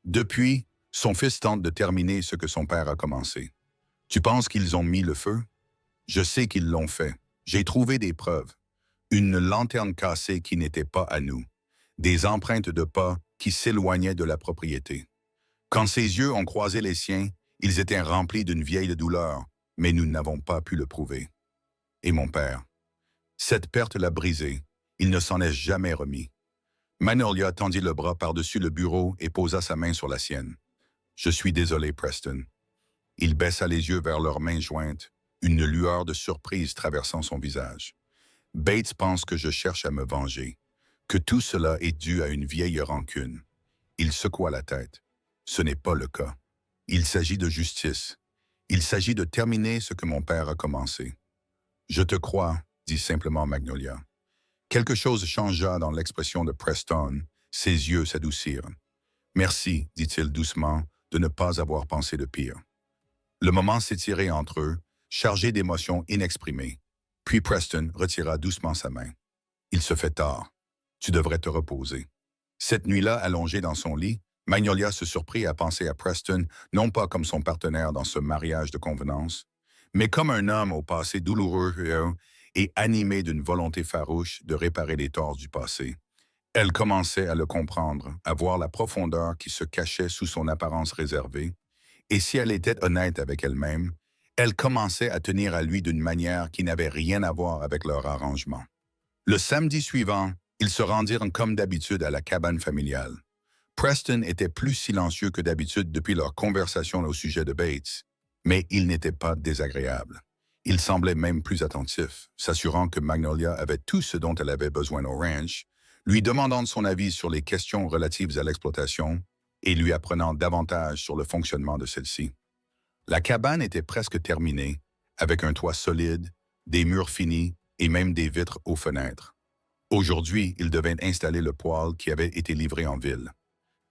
Depuis, son fils tente de terminer ce que son père a commencé. Tu penses qu'ils ont mis le feu? Je sais qu'ils l'ont fait. J'ai trouvé des preuves. Une lanterne cassée qui n'était pas à nous. Des empreintes de pas qui s'éloignaient de la propriété. Quand ses yeux ont croisé les siens, ils étaient remplis d'une vieille douleur, mais nous n'avons pas pu le prouver. Et mon père? Cette perte l'a brisé. Il ne s'en est jamais remis. Magnolia tendit le bras par-dessus le bureau et posa sa main sur la sienne. Je suis désolé, Preston. Il baissa les yeux vers leurs mains jointes, une lueur de surprise traversant son visage. Bates pense que je cherche à me venger, que tout cela est dû à une vieille rancune. Il secoua la tête. Ce n'est pas le cas. Il s'agit de justice. Il s'agit de terminer ce que mon père a commencé. Je te crois, dit simplement Magnolia. Quelque chose changea dans l'expression de Preston, ses yeux s'adoucirent. Merci, dit-il doucement, de ne pas avoir pensé de pire. Le moment s'étirait entre eux, chargé d'émotions inexprimées. Puis Preston retira doucement sa main. Il se fait tard. Tu devrais te reposer. Cette nuit-là, allongée dans son lit, Magnolia se surprit à penser à Preston, non pas comme son partenaire dans ce mariage de convenance, mais comme un homme au passé douloureux et animé d'une volonté farouche de réparer les torts du passé. Elle commençait à le comprendre, à voir la profondeur qui se cachait sous son apparence réservée, et si elle était honnête avec elle-même, elle commençait à tenir à lui d'une manière qui n'avait rien à voir avec leur arrangement. Le samedi suivant, ils se rendirent comme d'habitude à la cabane familiale. Preston était plus silencieux que d'habitude depuis leur conversation au sujet de Bates, mais il n'était pas désagréable. Il semblait même plus attentif, s'assurant que Magnolia avait tout ce dont elle avait besoin au ranch, lui demandant son avis sur les questions relatives à l'exploitation et lui apprenant davantage sur le fonctionnement de celle-ci. La cabane était presque terminée, avec un toit solide, des murs finis et même des vitres aux fenêtres. Aujourd'hui, il devait installer le poêle qui avait été livré en ville.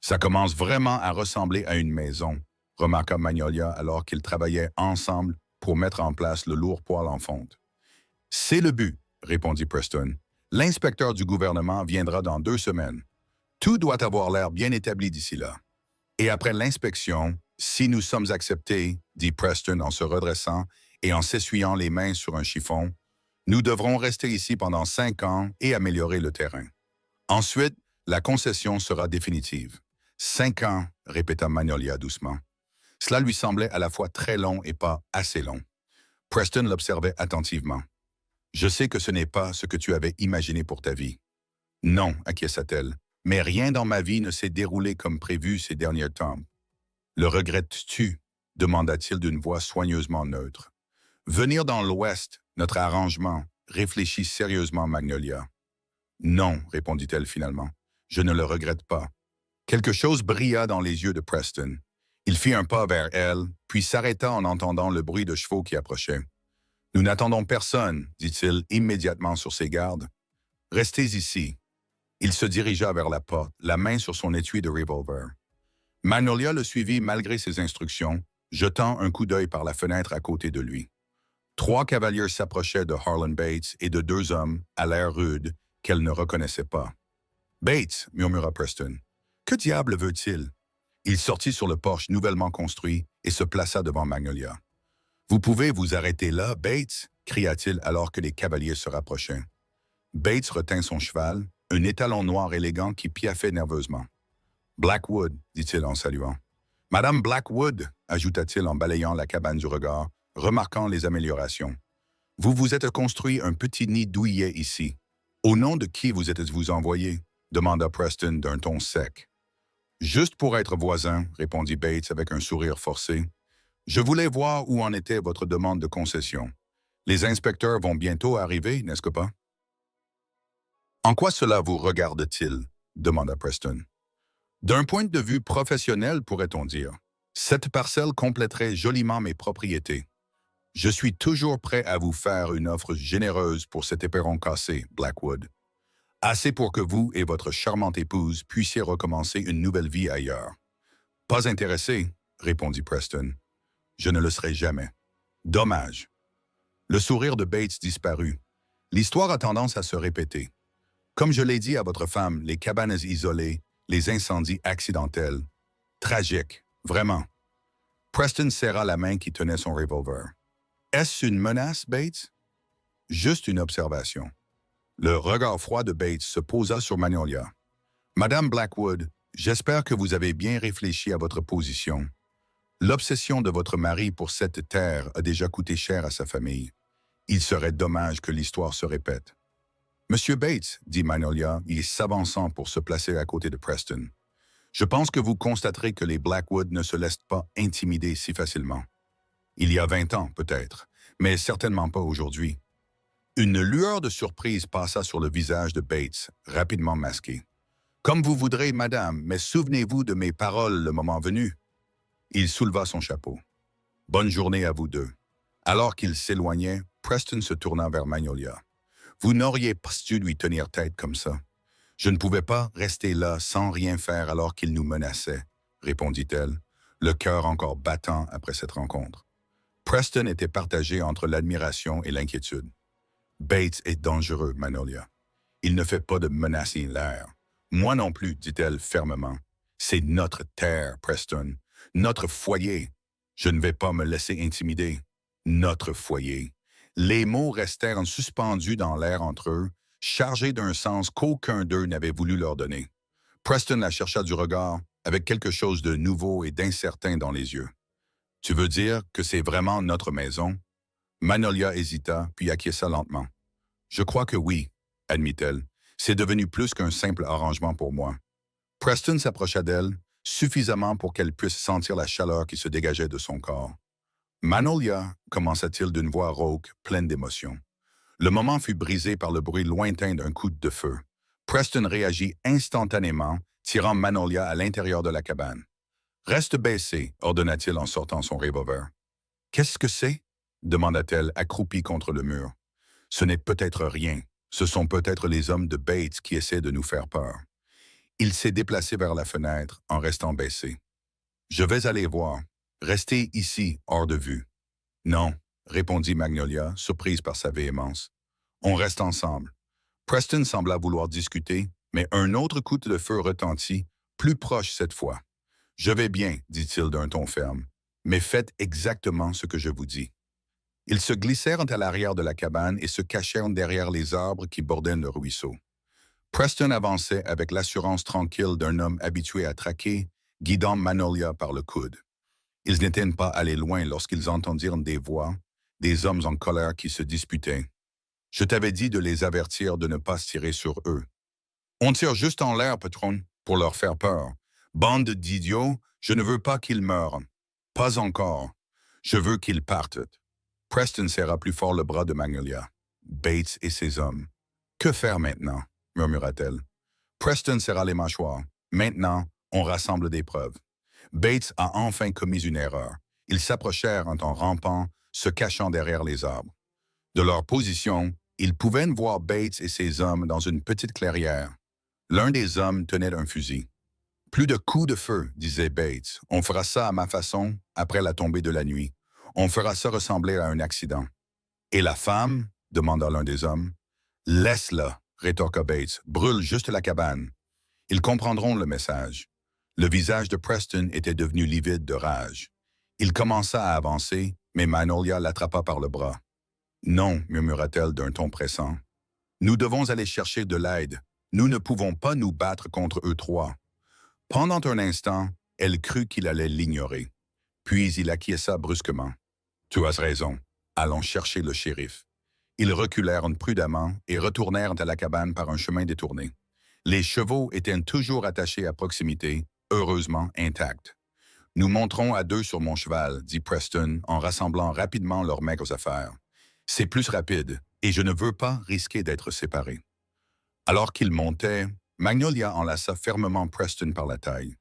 Ça commence vraiment à ressembler à une maison, remarqua Magnolia alors qu'ils travaillaient ensemble pour mettre en place le lourd poêle en fonte. C'est le but, répondit Preston. L'inspecteur du gouvernement viendra dans 2 semaines. Tout doit avoir l'air bien établi d'ici là. Et après l'inspection, si nous sommes acceptés, dit Preston en se redressant et en s'essuyant les mains sur un chiffon, nous devrons rester ici pendant 5 ans et améliorer le terrain. Ensuite, la concession sera définitive. 5 ans, répéta Magnolia doucement. Cela lui semblait à la fois très long et pas assez long. Preston l'observait attentivement. « Je sais que ce n'est pas ce que tu avais imaginé pour ta vie. »« Non, acquiesça-t-elle, mais rien dans ma vie ne s'est déroulé comme prévu ces derniers temps. »« Le regrettes-tu » demanda-t-il d'une voix soigneusement neutre. « Venir dans l'Ouest, notre arrangement, réfléchit sérieusement Magnolia. »« Non, répondit-elle finalement, je ne le regrette pas. » Quelque chose brilla dans les yeux de Preston. Il fit un pas vers elle, puis s'arrêta en entendant le bruit de chevaux qui approchaient. « Nous n'attendons personne, dit-il immédiatement sur ses gardes. Restez ici. » Il se dirigea vers la porte, la main sur son étui de revolver. Magnolia le suivit malgré ses instructions, jetant un coup d'œil par la fenêtre à côté de lui. 3 cavaliers s'approchaient de Harlan Bates et de 2 hommes, à l'air rude, qu'elle ne reconnaissait pas. « Bates, murmura Preston. Que diable veut-il? » Il sortit sur le porche nouvellement construit et se plaça devant Magnolia. « Vous pouvez vous arrêter là, Bates? » cria-t-il alors que les cavaliers se rapprochaient. Bates retint son cheval, un étalon noir élégant qui piaffait nerveusement. « Blackwood, dit-il en saluant. « Madame Blackwood, ajouta-t-il en balayant la cabane du regard, remarquant les améliorations. « Vous vous êtes construit un petit nid douillet ici. Au nom de qui vous êtes-vous envoyé? » demanda Preston d'un ton sec. « Juste pour être voisin, répondit Bates avec un sourire forcé. « Je voulais voir où en était votre demande de concession. Les inspecteurs vont bientôt arriver, n'est-ce que pas? En quoi cela vous regarde-t-il? Demanda Preston. D'un point de vue professionnel, pourrait-on dire. Cette parcelle compléterait joliment mes propriétés. Je suis toujours prêt à vous faire une offre généreuse pour cet éperon cassé, Blackwood. Assez pour que vous et votre charmante épouse puissiez recommencer une nouvelle vie ailleurs. Pas intéressé, répondit Preston. Je ne le serai jamais. Dommage. Le sourire de Bates disparut. L'histoire a tendance à se répéter. Comme je l'ai dit à votre femme, les cabanes isolées, les incendies accidentels. Tragique, vraiment. Preston serra la main qui tenait son revolver. Est-ce une menace, Bates? Juste une observation. Le regard froid de Bates se posa sur Magnolia. Madame Blackwood, j'espère que vous avez bien réfléchi à votre position. L'obsession de votre mari pour cette terre a déjà coûté cher à sa famille. Il serait dommage que l'histoire se répète. Monsieur Bates, dit Magnolia, il s'avançant pour se placer à côté de Preston. Je pense que vous constaterez que les Blackwood ne se laissent pas intimider si facilement. Il y a 20 ans, peut-être, mais certainement pas aujourd'hui. Une lueur de surprise passa sur le visage de Bates, rapidement masqué. Comme vous voudrez, madame, mais souvenez-vous de mes paroles le moment venu. Il souleva son chapeau. Bonne journée à vous deux. Alors qu'il s'éloignait, Preston se tourna vers Magnolia. Vous n'auriez pas dû lui tenir tête comme ça. Je ne pouvais pas rester là sans rien faire alors qu'il nous menaçait, répondit-elle, le cœur encore battant après cette rencontre. Preston était partagé entre l'admiration et l'inquiétude. Bates est dangereux, Magnolia. Il ne fait pas de menacer l'air. Moi non plus, dit-elle fermement. C'est notre terre, Preston. Notre foyer. Je ne vais pas me laisser intimider. Notre foyer. Les mots restèrent suspendus dans l'air entre eux, chargés d'un sens qu'aucun d'eux n'avait voulu leur donner. Preston la chercha du regard, avec quelque chose de nouveau et d'incertain dans les yeux. « Tu veux dire que c'est vraiment notre maison? » Magnolia hésita, puis acquiesça lentement. « Je crois que oui, » admit-elle. « C'est devenu plus qu'un simple arrangement pour moi. » Preston s'approcha d'elle, suffisamment pour qu'elle puisse sentir la chaleur qui se dégageait de son corps. « Magnolia, » commença-t-il d'une voix rauque, pleine d'émotion. Le moment fut brisé par le bruit lointain d'un coup de feu. Preston réagit instantanément, tirant Magnolia à l'intérieur de la cabane. « Reste baissé, » ordonna-t-il en sortant son revolver. « Qu'est-ce que c'est? » demanda-t-elle, accroupie contre le mur. « Ce n'est peut-être rien. Ce sont peut-être les hommes de Bates qui essaient de nous faire peur. » Il s'est déplacé vers la fenêtre en restant baissé. « Je vais aller voir. Restez ici, hors de vue. »« Non, » répondit Magnolia, surprise par sa véhémence. « On reste ensemble. » Preston sembla vouloir discuter, mais un autre coup de feu retentit, plus proche cette fois. « Je vais bien, » dit-il d'un ton ferme, « mais faites exactement ce que je vous dis. » Ils se glissèrent à l'arrière de la cabane et se cachèrent derrière les arbres qui bordaient le ruisseau. Preston avançait avec l'assurance tranquille d'un homme habitué à traquer, guidant Magnolia par le coude. Ils n'étaient pas allés loin lorsqu'ils entendirent des voix, des hommes en colère qui se disputaient. « Je t'avais dit de les avertir de ne pas se tirer sur eux. »« On tire juste en l'air, patron, pour leur faire peur. Bande d'idiots, je ne veux pas qu'ils meurent. Pas encore. Je veux qu'ils partent. » Preston serra plus fort le bras de Magnolia. Bates et ses hommes. « Que faire maintenant? » murmura-t-elle. Preston serra les mâchoires. « Maintenant, on rassemble des preuves. » Bates a enfin commis une erreur. Ils s'approchèrent en rampant, se cachant derrière les arbres. De leur position, ils pouvaient voir Bates et ses hommes dans une petite clairière. L'un des hommes tenait un fusil. « Plus de coups de feu, » disait Bates. « On fera ça à ma façon, après la tombée de la nuit. On fera ça ressembler à un accident. »« Et la femme? » demanda l'un des hommes. « Laisse-la, » rétorqua Bates. « Brûle juste la cabane. » Ils comprendront le message. Le visage de Preston était devenu livide de rage. Il commença à avancer, mais Magnolia l'attrapa par le bras. « Non, » murmura-t-elle d'un ton pressant. « Nous devons aller chercher de l'aide. Nous ne pouvons pas nous battre contre eux trois. » Pendant un instant, elle crut qu'il allait l'ignorer. Puis il acquiesça brusquement. « Tu as raison. Allons chercher le shérif. » Ils reculèrent prudemment et retournèrent à la cabane par un chemin détourné. Les chevaux étaient toujours attachés à proximité, heureusement intacts. « Nous monterons à deux sur mon cheval, » dit Preston en rassemblant rapidement leurs maigres affaires. C'est plus rapide, et je ne veux pas risquer d'être séparé. Alors qu'il montait, Magnolia enlaça fermement Preston par la taille.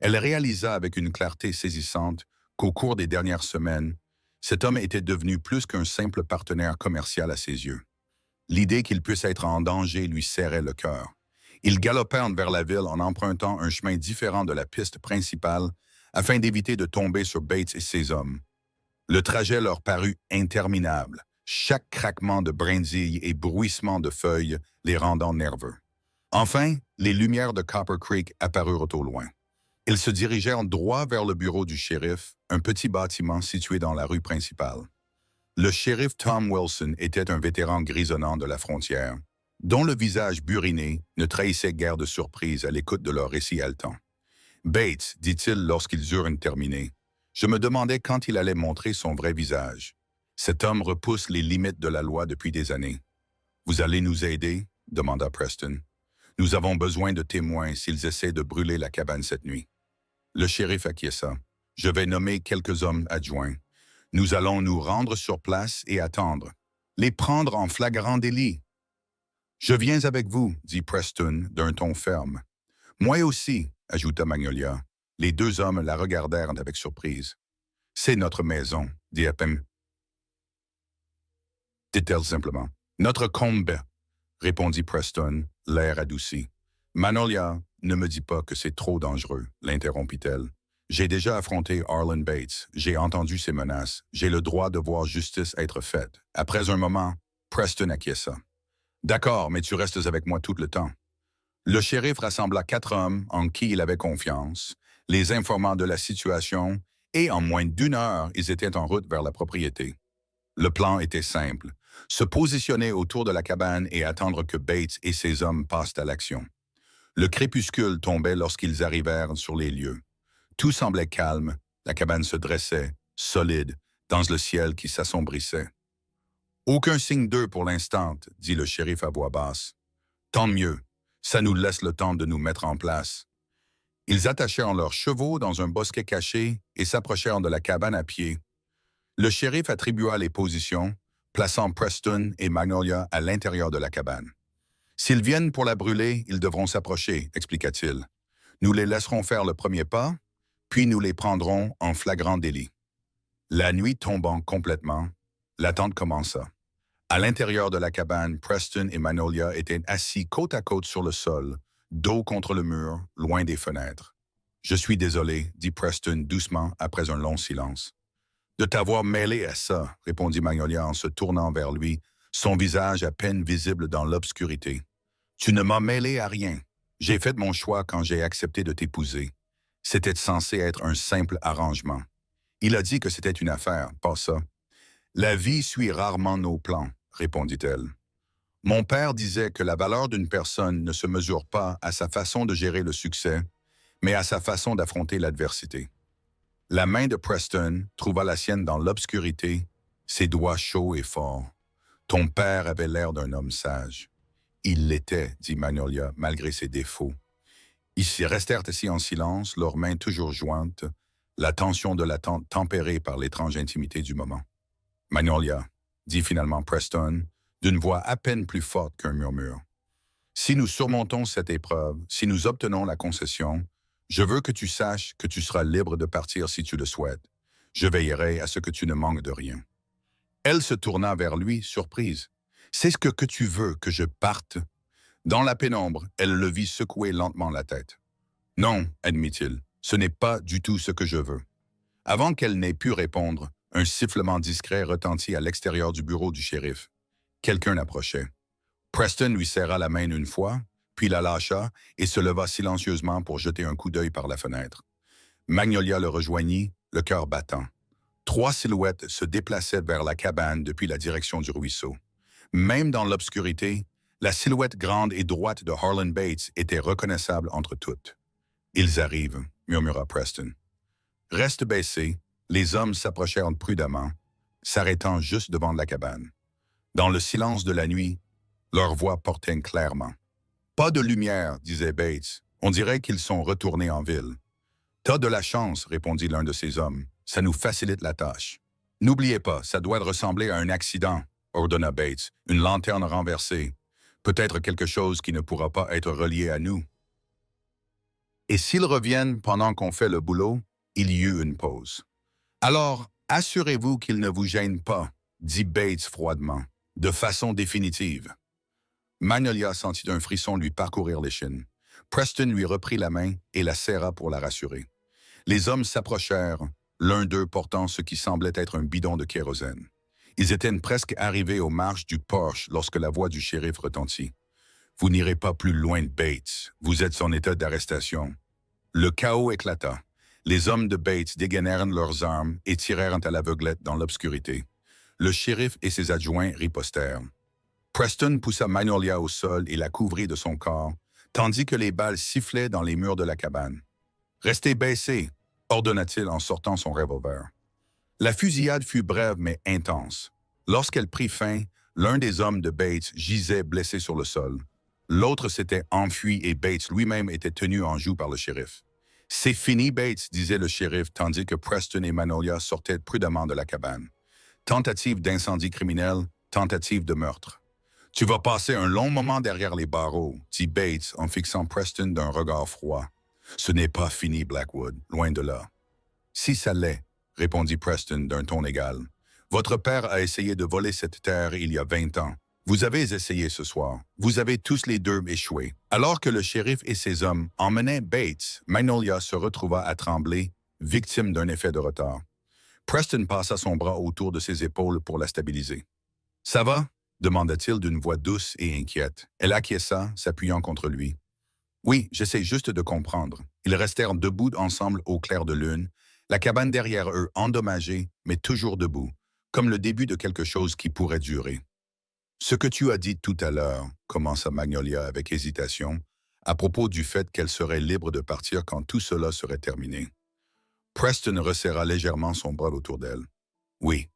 Elle réalisa avec une clarté saisissante qu'au cours des dernières semaines, cet homme était devenu plus qu'un simple partenaire commercial à ses yeux. L'idée qu'il puisse être en danger lui serrait le cœur. Ils galopèrent vers la ville en empruntant un chemin différent de la piste principale afin d'éviter de tomber sur Bates et ses hommes. Le trajet leur parut interminable, chaque craquement de brindilles et bruissement de feuilles les rendant nerveux. Enfin, les lumières de Copper Creek apparurent au loin. Ils se dirigèrent droit vers le bureau du shérif, un petit bâtiment situé dans la rue principale. Le shérif Tom Wilson était un vétéran grisonnant de la frontière, dont le visage buriné ne trahissait guère de surprise à l'écoute de leur récit haletant. « Bates, dit-il lorsqu'ils eurent terminé, je me demandais quand il allait montrer son vrai visage. Cet homme repousse les limites de la loi depuis des années. Vous allez nous aider? Demanda Preston. Nous avons besoin de témoins s'ils essaient de brûler la cabane cette nuit. Le shérif acquiesça. Je vais nommer quelques hommes adjoints. Nous allons nous rendre sur place et attendre. Les prendre en flagrant délit. Je viens avec vous, dit Preston d'un ton ferme. Moi aussi, ajouta Magnolia. Les deux hommes la regardèrent avec surprise. C'est notre maison, dit-elle simplement. Notre combe, répondit Preston, l'air adouci. Magnolia, ne me dis pas que c'est trop dangereux, l'interrompit-elle. J'ai déjà affronté Arlen Bates, j'ai entendu ses menaces, j'ai le droit de voir justice être faite. Après un moment, Preston acquiesça. D'accord, mais tu restes avec moi tout le temps. Le shérif rassembla 4 hommes en qui il avait confiance, les informant de la situation, et en moins d'1 heure, ils étaient en route vers la propriété. Le plan était simple, se positionner autour de la cabane et attendre que Bates et ses hommes passent à l'action. Le crépuscule tombait lorsqu'ils arrivèrent sur les lieux. Tout semblait calme, la cabane se dressait, solide, dans le ciel qui s'assombrissait. « Aucun signe d'eux pour l'instant, dit le shérif à voix basse. Tant mieux, ça nous laisse le temps de nous mettre en place. » Ils attachèrent leurs chevaux dans un bosquet caché et s'approchèrent de la cabane à pied. Le shérif attribua les positions, plaçant Preston et Magnolia à l'intérieur de la cabane. « S'ils viennent pour la brûler, ils devront s'approcher, expliqua-t-il. Nous les laisserons faire le premier pas, puis nous les prendrons en flagrant délit. » La nuit tombant complètement, l'attente commença. À l'intérieur de la cabane, Preston et Magnolia étaient assis côte à côte sur le sol, dos contre le mur, loin des fenêtres. « Je suis désolé, dit Preston doucement après un long silence. « De t'avoir mêlé à ça, répondit Magnolia en se tournant vers lui, son visage à peine visible dans l'obscurité. Tu ne m'as mêlé à rien. J'ai fait mon choix quand j'ai accepté de t'épouser. C'était censé être un simple arrangement. Il a dit que c'était une affaire, pas ça. La vie suit rarement nos plans, répondit-elle. Mon père disait que la valeur d'une personne ne se mesure pas à sa façon de gérer le succès, mais à sa façon d'affronter l'adversité. La main de Preston trouva la sienne dans l'obscurité, ses doigts chauds et forts. Ton père avait l'air d'un homme sage. Il l'était, dit Magnolia, malgré ses défauts. Ils restèrent assis en silence, leurs mains toujours jointes, la tension de l'attente tempérée par l'étrange intimité du moment. Magnolia, dit finalement Preston, d'une voix à peine plus forte qu'un murmure. Si nous surmontons cette épreuve, si nous obtenons la concession, je veux que tu saches que tu seras libre de partir si tu le souhaites. Je veillerai à ce que tu ne manques de rien. Elle se tourna vers lui, surprise. « C'est ce que tu veux, que je parte ?» Dans la pénombre, elle le vit secouer lentement la tête. « Non, admit-il, ce n'est pas du tout ce que je veux. » Avant qu'elle n'ait pu répondre, un sifflement discret retentit à l'extérieur du bureau du shérif. Quelqu'un approchait. Preston lui serra la main une fois, puis la lâcha et se leva silencieusement pour jeter un coup d'œil par la fenêtre. Magnolia le rejoignit, le cœur battant. 3 silhouettes se déplaçaient vers la cabane depuis la direction du ruisseau. Même dans l'obscurité, la silhouette grande et droite de Arlen Bates était reconnaissable entre toutes. « Ils arrivent », murmura Preston. Reste baissé, les hommes s'approchèrent prudemment, s'arrêtant juste devant la cabane. Dans le silence de la nuit, leur voix portait clairement. « Pas de lumière, disait Bates. On dirait qu'ils sont retournés en ville. »« T'as de la chance, répondit l'un de ces hommes. Ça nous facilite la tâche. »« N'oubliez pas, ça doit ressembler à un accident, ordonna Bates, une lanterne renversée. Peut-être quelque chose qui ne pourra pas être relié à nous. Et s'ils reviennent pendant qu'on fait le boulot, il y eut une pause. Alors, assurez-vous qu'ils ne vous gênent pas, dit Bates froidement, de façon définitive. Magnolia sentit un frisson lui parcourir l'échine. Preston lui reprit la main et la serra pour la rassurer. Les hommes s'approchèrent, l'un d'eux portant ce qui semblait être un bidon de kérosène. Ils étaient presque arrivés aux marches du porche lorsque la voix du shérif retentit. « Vous n'irez pas plus loin de Bates. Vous êtes en état d'arrestation. » Le chaos éclata. Les hommes de Bates dégainèrent leurs armes et tirèrent à l'aveuglette dans l'obscurité. Le shérif et ses adjoints ripostèrent. Preston poussa Magnolia au sol et la couvrit de son corps, tandis que les balles sifflaient dans les murs de la cabane. « Restez baissés !» ordonna-t-il en sortant son revolver. La fusillade fut brève mais intense. Lorsqu'elle prit fin, l'un des hommes de Bates gisait blessé sur le sol. L'autre s'était enfui et Bates lui-même était tenu en joue par le shérif. « C'est fini, Bates », disait le shérif, tandis que Preston et Magnolia sortaient prudemment de la cabane. Tentative d'incendie criminel, tentative de meurtre. « Tu vas passer un long moment derrière les barreaux », dit Bates en fixant Preston d'un regard froid. « Ce n'est pas fini, Blackwood, loin de là. »« Si ça l'est, » répondit Preston d'un ton égal. « Votre père a essayé de voler cette terre il y a 20 ans. Vous avez essayé ce soir. Vous avez tous les deux échoué. » Alors que le shérif et ses hommes emmenaient Bates, Magnolia se retrouva à trembler, victime d'un effet de retard. Preston passa son bras autour de ses épaules pour la stabiliser. « Ça va ?» demanda-t-il d'une voix douce et inquiète. Elle acquiesça, s'appuyant contre lui. « Oui, j'essaie juste de comprendre. » Ils restèrent debout ensemble au clair de lune, la cabane derrière eux endommagée, mais toujours debout, comme le début de quelque chose qui pourrait durer. « Ce que tu as dit tout à l'heure, » commença Magnolia avec hésitation, à propos du fait qu'elle serait libre de partir quand tout cela serait terminé. Preston resserra légèrement son bras autour d'elle. « Oui. »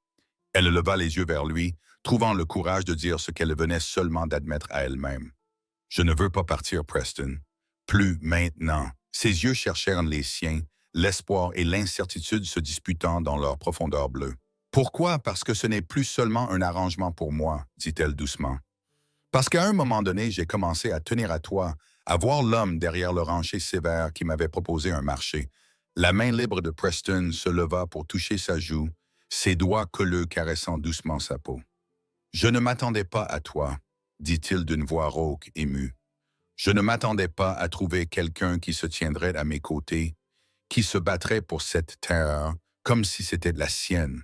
Elle leva les yeux vers lui, trouvant le courage de dire ce qu'elle venait seulement d'admettre à elle-même. « Je ne veux pas partir, Preston. Plus maintenant. » Ses yeux cherchèrent les siens, l'espoir et l'incertitude se disputant dans leur profondeur bleue. « Pourquoi? Parce que ce n'est plus seulement un arrangement pour moi, » dit-elle doucement. « Parce qu'à un moment donné, j'ai commencé à tenir à toi, à voir l'homme derrière le rancher sévère qui m'avait proposé un marché. » La main libre de Preston se leva pour toucher sa joue, ses doigts colleux caressant doucement sa peau. « Je ne m'attendais pas à toi, » dit-il d'une voix rauque, émue. « Je ne m'attendais pas à trouver quelqu'un qui se tiendrait à mes côtés, qui se battrait pour cette terre comme si c'était de la sienne. »«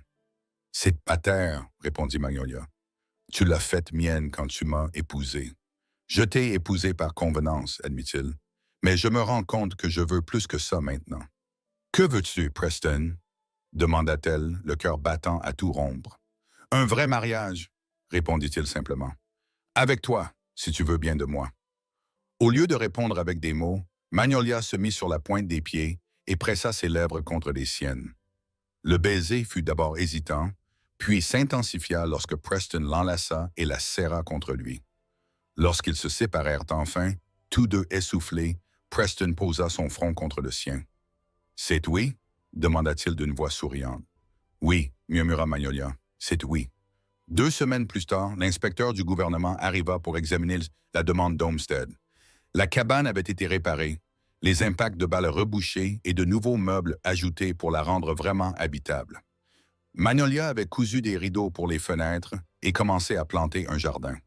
C'est ma terre, » répondit Magnolia. « Tu l'as faite mienne quand tu m'as épousé. »« Je t'ai épousé par convenance, » admit-il, « mais je me rends compte que je veux plus que ça maintenant. »« Que veux-tu, Preston ?» demanda-t-elle, le cœur battant à tout rompre. « Un vrai mariage, » répondit-il simplement. « Avec toi, si tu veux bien de moi. » Au lieu de répondre avec des mots, Magnolia se mit sur la pointe des pieds et pressa ses lèvres contre les siennes. Le baiser fut d'abord hésitant, puis s'intensifia lorsque Preston l'enlaça et la serra contre lui. Lorsqu'ils se séparèrent enfin, tous deux essoufflés, Preston posa son front contre le sien. « C'est oui ?» demanda-t-il d'une voix souriante. « Oui, » murmura Magnolia, « c'est oui. » 2 semaines plus tard, l'inspecteur du gouvernement arriva pour examiner la demande d'Olmsted. La cabane avait été réparée, les impacts de balles rebouchés et de nouveaux meubles ajoutés pour la rendre vraiment habitable. Magnolia avait cousu des rideaux pour les fenêtres et commencé à planter un jardin.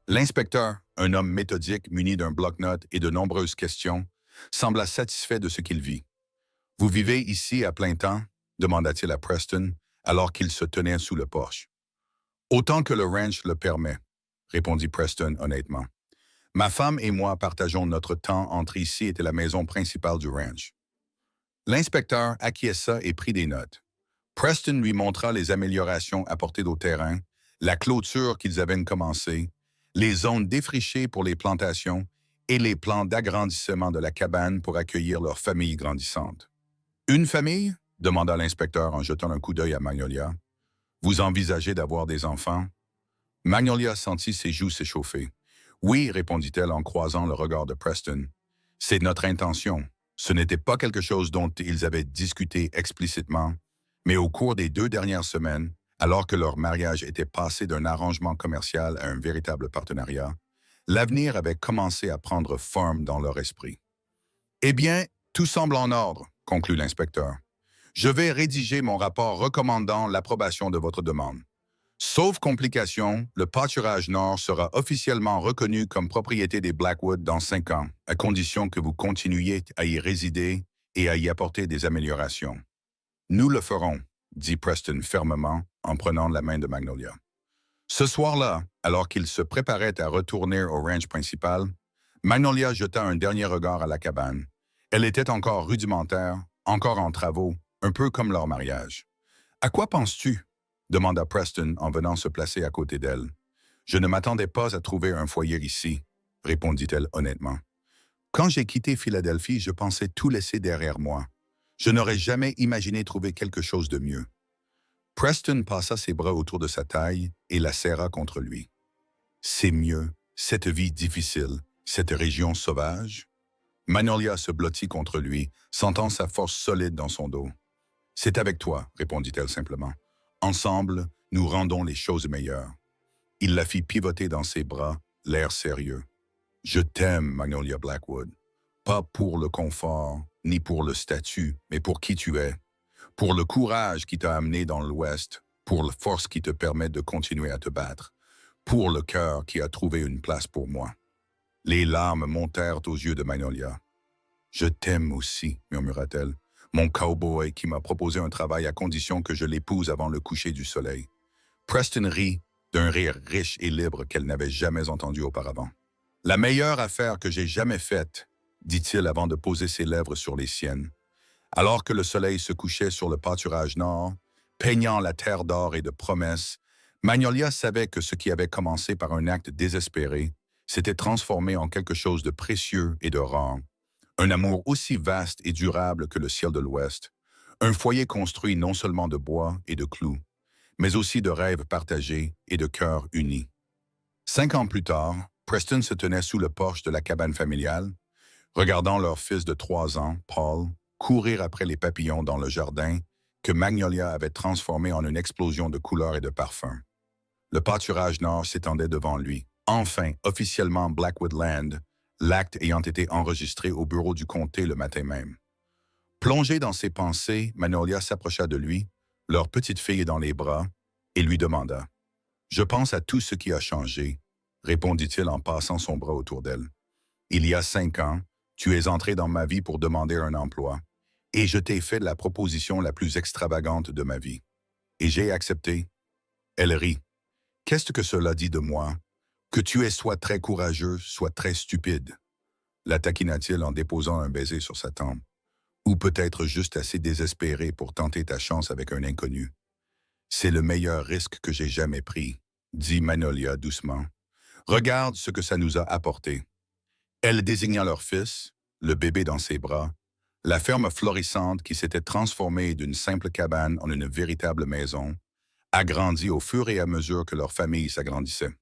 L'inspecteur, un homme méthodique muni d'un bloc-notes et de nombreuses questions, sembla satisfait de ce qu'il vit. « Vous vivez ici à plein temps ?» demanda-t-il à Preston, alors qu'il se tenait sous le porche. « Autant que le ranch le permet, » répondit Preston honnêtement. « Ma femme et moi partageons notre temps entre ici et la maison principale du ranch. » L'inspecteur acquiesça et prit des notes. Preston lui montra les améliorations apportées au terrain, la clôture qu'ils avaient commencée, les zones défrichées pour les plantations et les plans d'agrandissement de la cabane pour accueillir leur famille grandissante. « Une famille ?» demanda l'inspecteur en jetant un coup d'œil à Magnolia. « Vous envisagez d'avoir des enfants? » Magnolia sentit ses joues s'échauffer. « Oui, » répondit-elle en croisant le regard de Preston. « C'est notre intention. Ce n'était pas quelque chose dont ils avaient discuté explicitement, mais au cours des 2 dernières semaines, Alors que leur mariage était passé d'un arrangement commercial à un véritable partenariat, l'avenir avait commencé à prendre forme dans leur esprit. Eh bien, tout semble en ordre, conclut l'inspecteur. Je vais rédiger mon rapport recommandant l'approbation de votre demande. Sauf complication, le pâturage nord sera officiellement reconnu comme propriété des Blackwood dans 5 ans, à condition que vous continuiez à y résider et à y apporter des améliorations. Nous le ferons, dit Preston fermement en prenant la main de Magnolia. Ce soir-là, alors qu'il se préparait à retourner au ranch principal, Magnolia jeta un dernier regard à la cabane. Elle était encore rudimentaire, encore en travaux, un peu comme leur mariage. « À quoi penses-tu » demanda Preston en venant se placer à côté d'elle. « Je ne m'attendais pas à trouver un foyer ici, » répondit-elle honnêtement. « Quand j'ai quitté Philadelphie, je pensais tout laisser derrière moi. Je n'aurais jamais imaginé trouver quelque chose de mieux. » Preston passa ses bras autour de sa taille et la serra contre lui. « C'est mieux, cette vie difficile, cette région sauvage ?» Magnolia se blottit contre lui, sentant sa force solide dans son dos. « C'est avec toi, » répondit-elle simplement. « Ensemble, nous rendons les choses meilleures. » Il la fit pivoter dans ses bras, l'air sérieux. « Je t'aime, Magnolia Blackwood. Pas pour le confort, ni pour le statut, mais pour qui tu es. Pour le courage qui t'a amené dans l'Ouest, pour la force qui te permet de continuer à te battre, pour le cœur qui a trouvé une place pour moi. » Les larmes montèrent aux yeux de Magnolia. « Je t'aime aussi, » murmura-t-elle. « Mon cowboy qui m'a proposé un travail à condition que je l'épouse avant le coucher du soleil. » Preston rit d'un rire riche et libre qu'elle n'avait jamais entendu auparavant. « La meilleure affaire que j'ai jamais faite, » dit-il avant de poser ses lèvres sur les siennes. Alors que le soleil se couchait sur le pâturage nord, peignant la terre d'or et de promesses, Magnolia savait que ce qui avait commencé par un acte désespéré s'était transformé en quelque chose de précieux et de rare. Un amour aussi vaste et durable que le ciel de l'Ouest, un foyer construit non seulement de bois et de clous, mais aussi de rêves partagés et de cœurs unis. 5 ans plus tard, Preston se tenait sous le porche de la cabane familiale, regardant leur fils de 3 ans, Paul, courir après les papillons dans le jardin que Magnolia avait transformé en une explosion de couleurs et de parfums. Le pâturage nord s'étendait devant lui, enfin officiellement Blackwood Land, l'acte ayant été enregistré au bureau du comté le matin même. Plongée dans ses pensées, Magnolia s'approcha de lui, leur petite fille dans les bras, et lui demanda « Je pense à tout ce qui a changé », répondit-il en passant son bras autour d'elle. « Il y a 5 ans, tu es entré dans ma vie pour demander un emploi, et je t'ai fait la proposition la plus extravagante de ma vie. Et j'ai accepté. » Elle rit. « Qu'est-ce que cela dit de moi? Que tu es soit très courageux, soit très stupide. » La taquina-t-il en déposant un baiser sur sa tempe. « Ou peut-être juste assez désespéré pour tenter ta chance avec un inconnu. »« C'est le meilleur risque que j'ai jamais pris, » dit Magnolia doucement. « Regarde ce que ça nous a apporté. » Elle désigna leur fils, le bébé dans ses bras, la ferme florissante qui s'était transformée d'une simple cabane en une véritable maison, agrandie au fur et à mesure que leur famille s'agrandissait.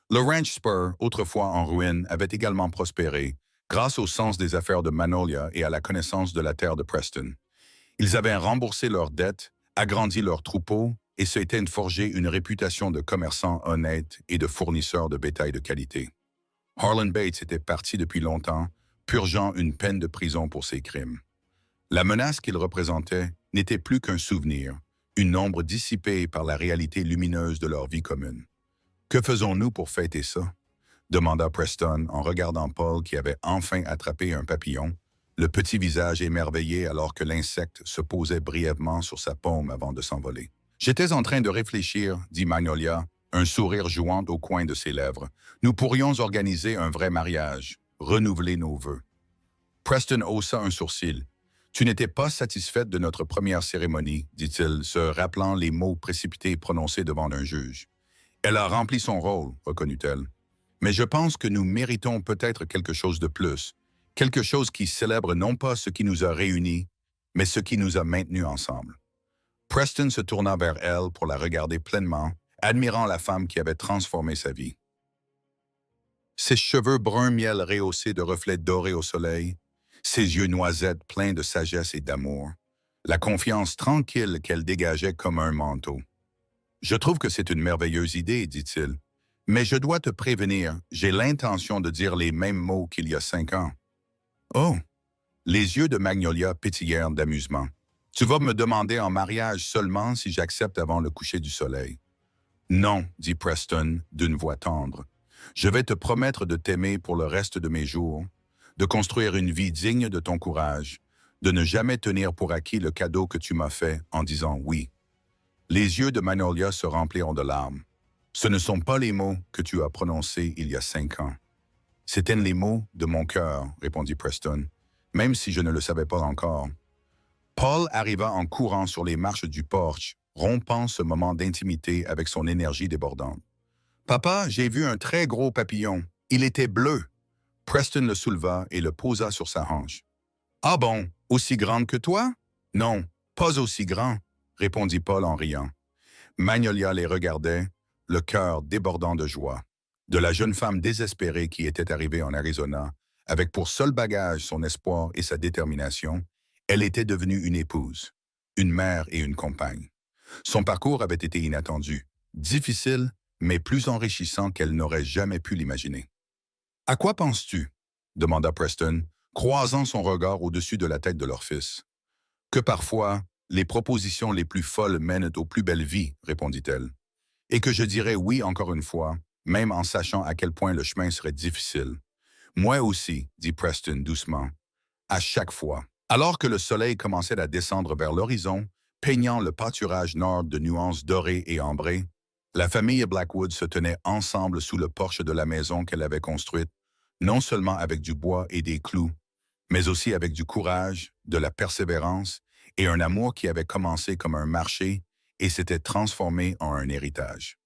Le ranch Spur, autrefois en ruine, avait également prospéré, grâce au sens des affaires de Magnolia et à la connaissance de la terre de Preston. Ils avaient remboursé leurs dettes, agrandi leurs troupeaux et s'étaient forgé une réputation de commerçants honnêtes et de fournisseurs de bétail de qualité. Harlan Bates était parti depuis longtemps, purgeant une peine de prison pour ses crimes. La menace qu'il représentait n'était plus qu'un souvenir, une ombre dissipée par la réalité lumineuse de leur vie commune. « Que faisons-nous pour fêter ça ?» demanda Preston en regardant Paul qui avait enfin attrapé un papillon, le petit visage émerveillé alors que l'insecte se posait brièvement sur sa paume avant de s'envoler. « J'étais en train de réfléchir, » dit Magnolia, un sourire jouant au coin de ses lèvres. « Nous pourrions organiser un vrai mariage, renouveler nos vœux. » Preston haussa un sourcil. « Tu n'étais pas satisfaite de notre première cérémonie, dit-il, se rappelant les mots précipités prononcés devant un juge. Elle a rempli son rôle, reconnut-elle. Mais je pense que nous méritons peut-être quelque chose de plus, quelque chose qui célèbre non pas ce qui nous a réunis, mais ce qui nous a maintenus ensemble. » Preston se tourna vers elle pour la regarder pleinement, admirant la femme qui avait transformé sa vie. Ses cheveux brun miel rehaussés de reflets dorés au soleil, ses yeux noisettes pleins de sagesse et d'amour, la confiance tranquille qu'elle dégageait comme un manteau. Je trouve que c'est une merveilleuse idée, dit-il. Mais je dois te prévenir, j'ai l'intention de dire les mêmes mots qu'il y a 5 ans. Oh! Les yeux de Magnolia pétillèrent d'amusement. Tu vas me demander en mariage seulement si j'accepte avant le coucher du soleil. Non, dit Preston d'une voix tendre. Je vais te promettre de t'aimer pour le reste de mes jours, de construire une vie digne de ton courage, de ne jamais tenir pour acquis le cadeau que tu m'as fait en disant oui. Les yeux de Magnolia se rempliront de larmes. Ce ne sont pas les mots que tu as prononcés il y a 5 ans. C'étaient les mots de mon cœur, répondit Preston, même si je ne le savais pas encore. Paul arriva en courant sur les marches du porche, rompant ce moment d'intimité avec son énergie débordante. Papa, j'ai vu un très gros papillon. Il était bleu. Preston le souleva et le posa sur sa hanche. Ah bon, aussi grande que toi? Non, pas aussi grand, répondit Paul en riant. Magnolia les regardait, le cœur débordant de joie. De la jeune femme désespérée qui était arrivée en Arizona, avec pour seul bagage son espoir et sa détermination, elle était devenue une épouse, une mère et une compagne. Son parcours avait été inattendu, difficile, mais plus enrichissant qu'elle n'aurait jamais pu l'imaginer. « À quoi penses-tu? » demanda Preston, croisant son regard au-dessus de la tête de leur fils. « Que parfois, les propositions les plus folles mènent aux plus belles vies, répondit-elle. Et que je dirais oui encore une fois, même en sachant à quel point le chemin serait difficile. Moi aussi, dit Preston doucement, à chaque fois. Alors que le soleil commençait à descendre vers l'horizon, peignant le pâturage nord de nuances dorées et ambrées, la famille Blackwood se tenait ensemble sous le porche de la maison qu'elle avait construite, non seulement avec du bois et des clous, mais aussi avec du courage, de la persévérance et un amour qui avait commencé comme un marché et s'était transformé en un héritage.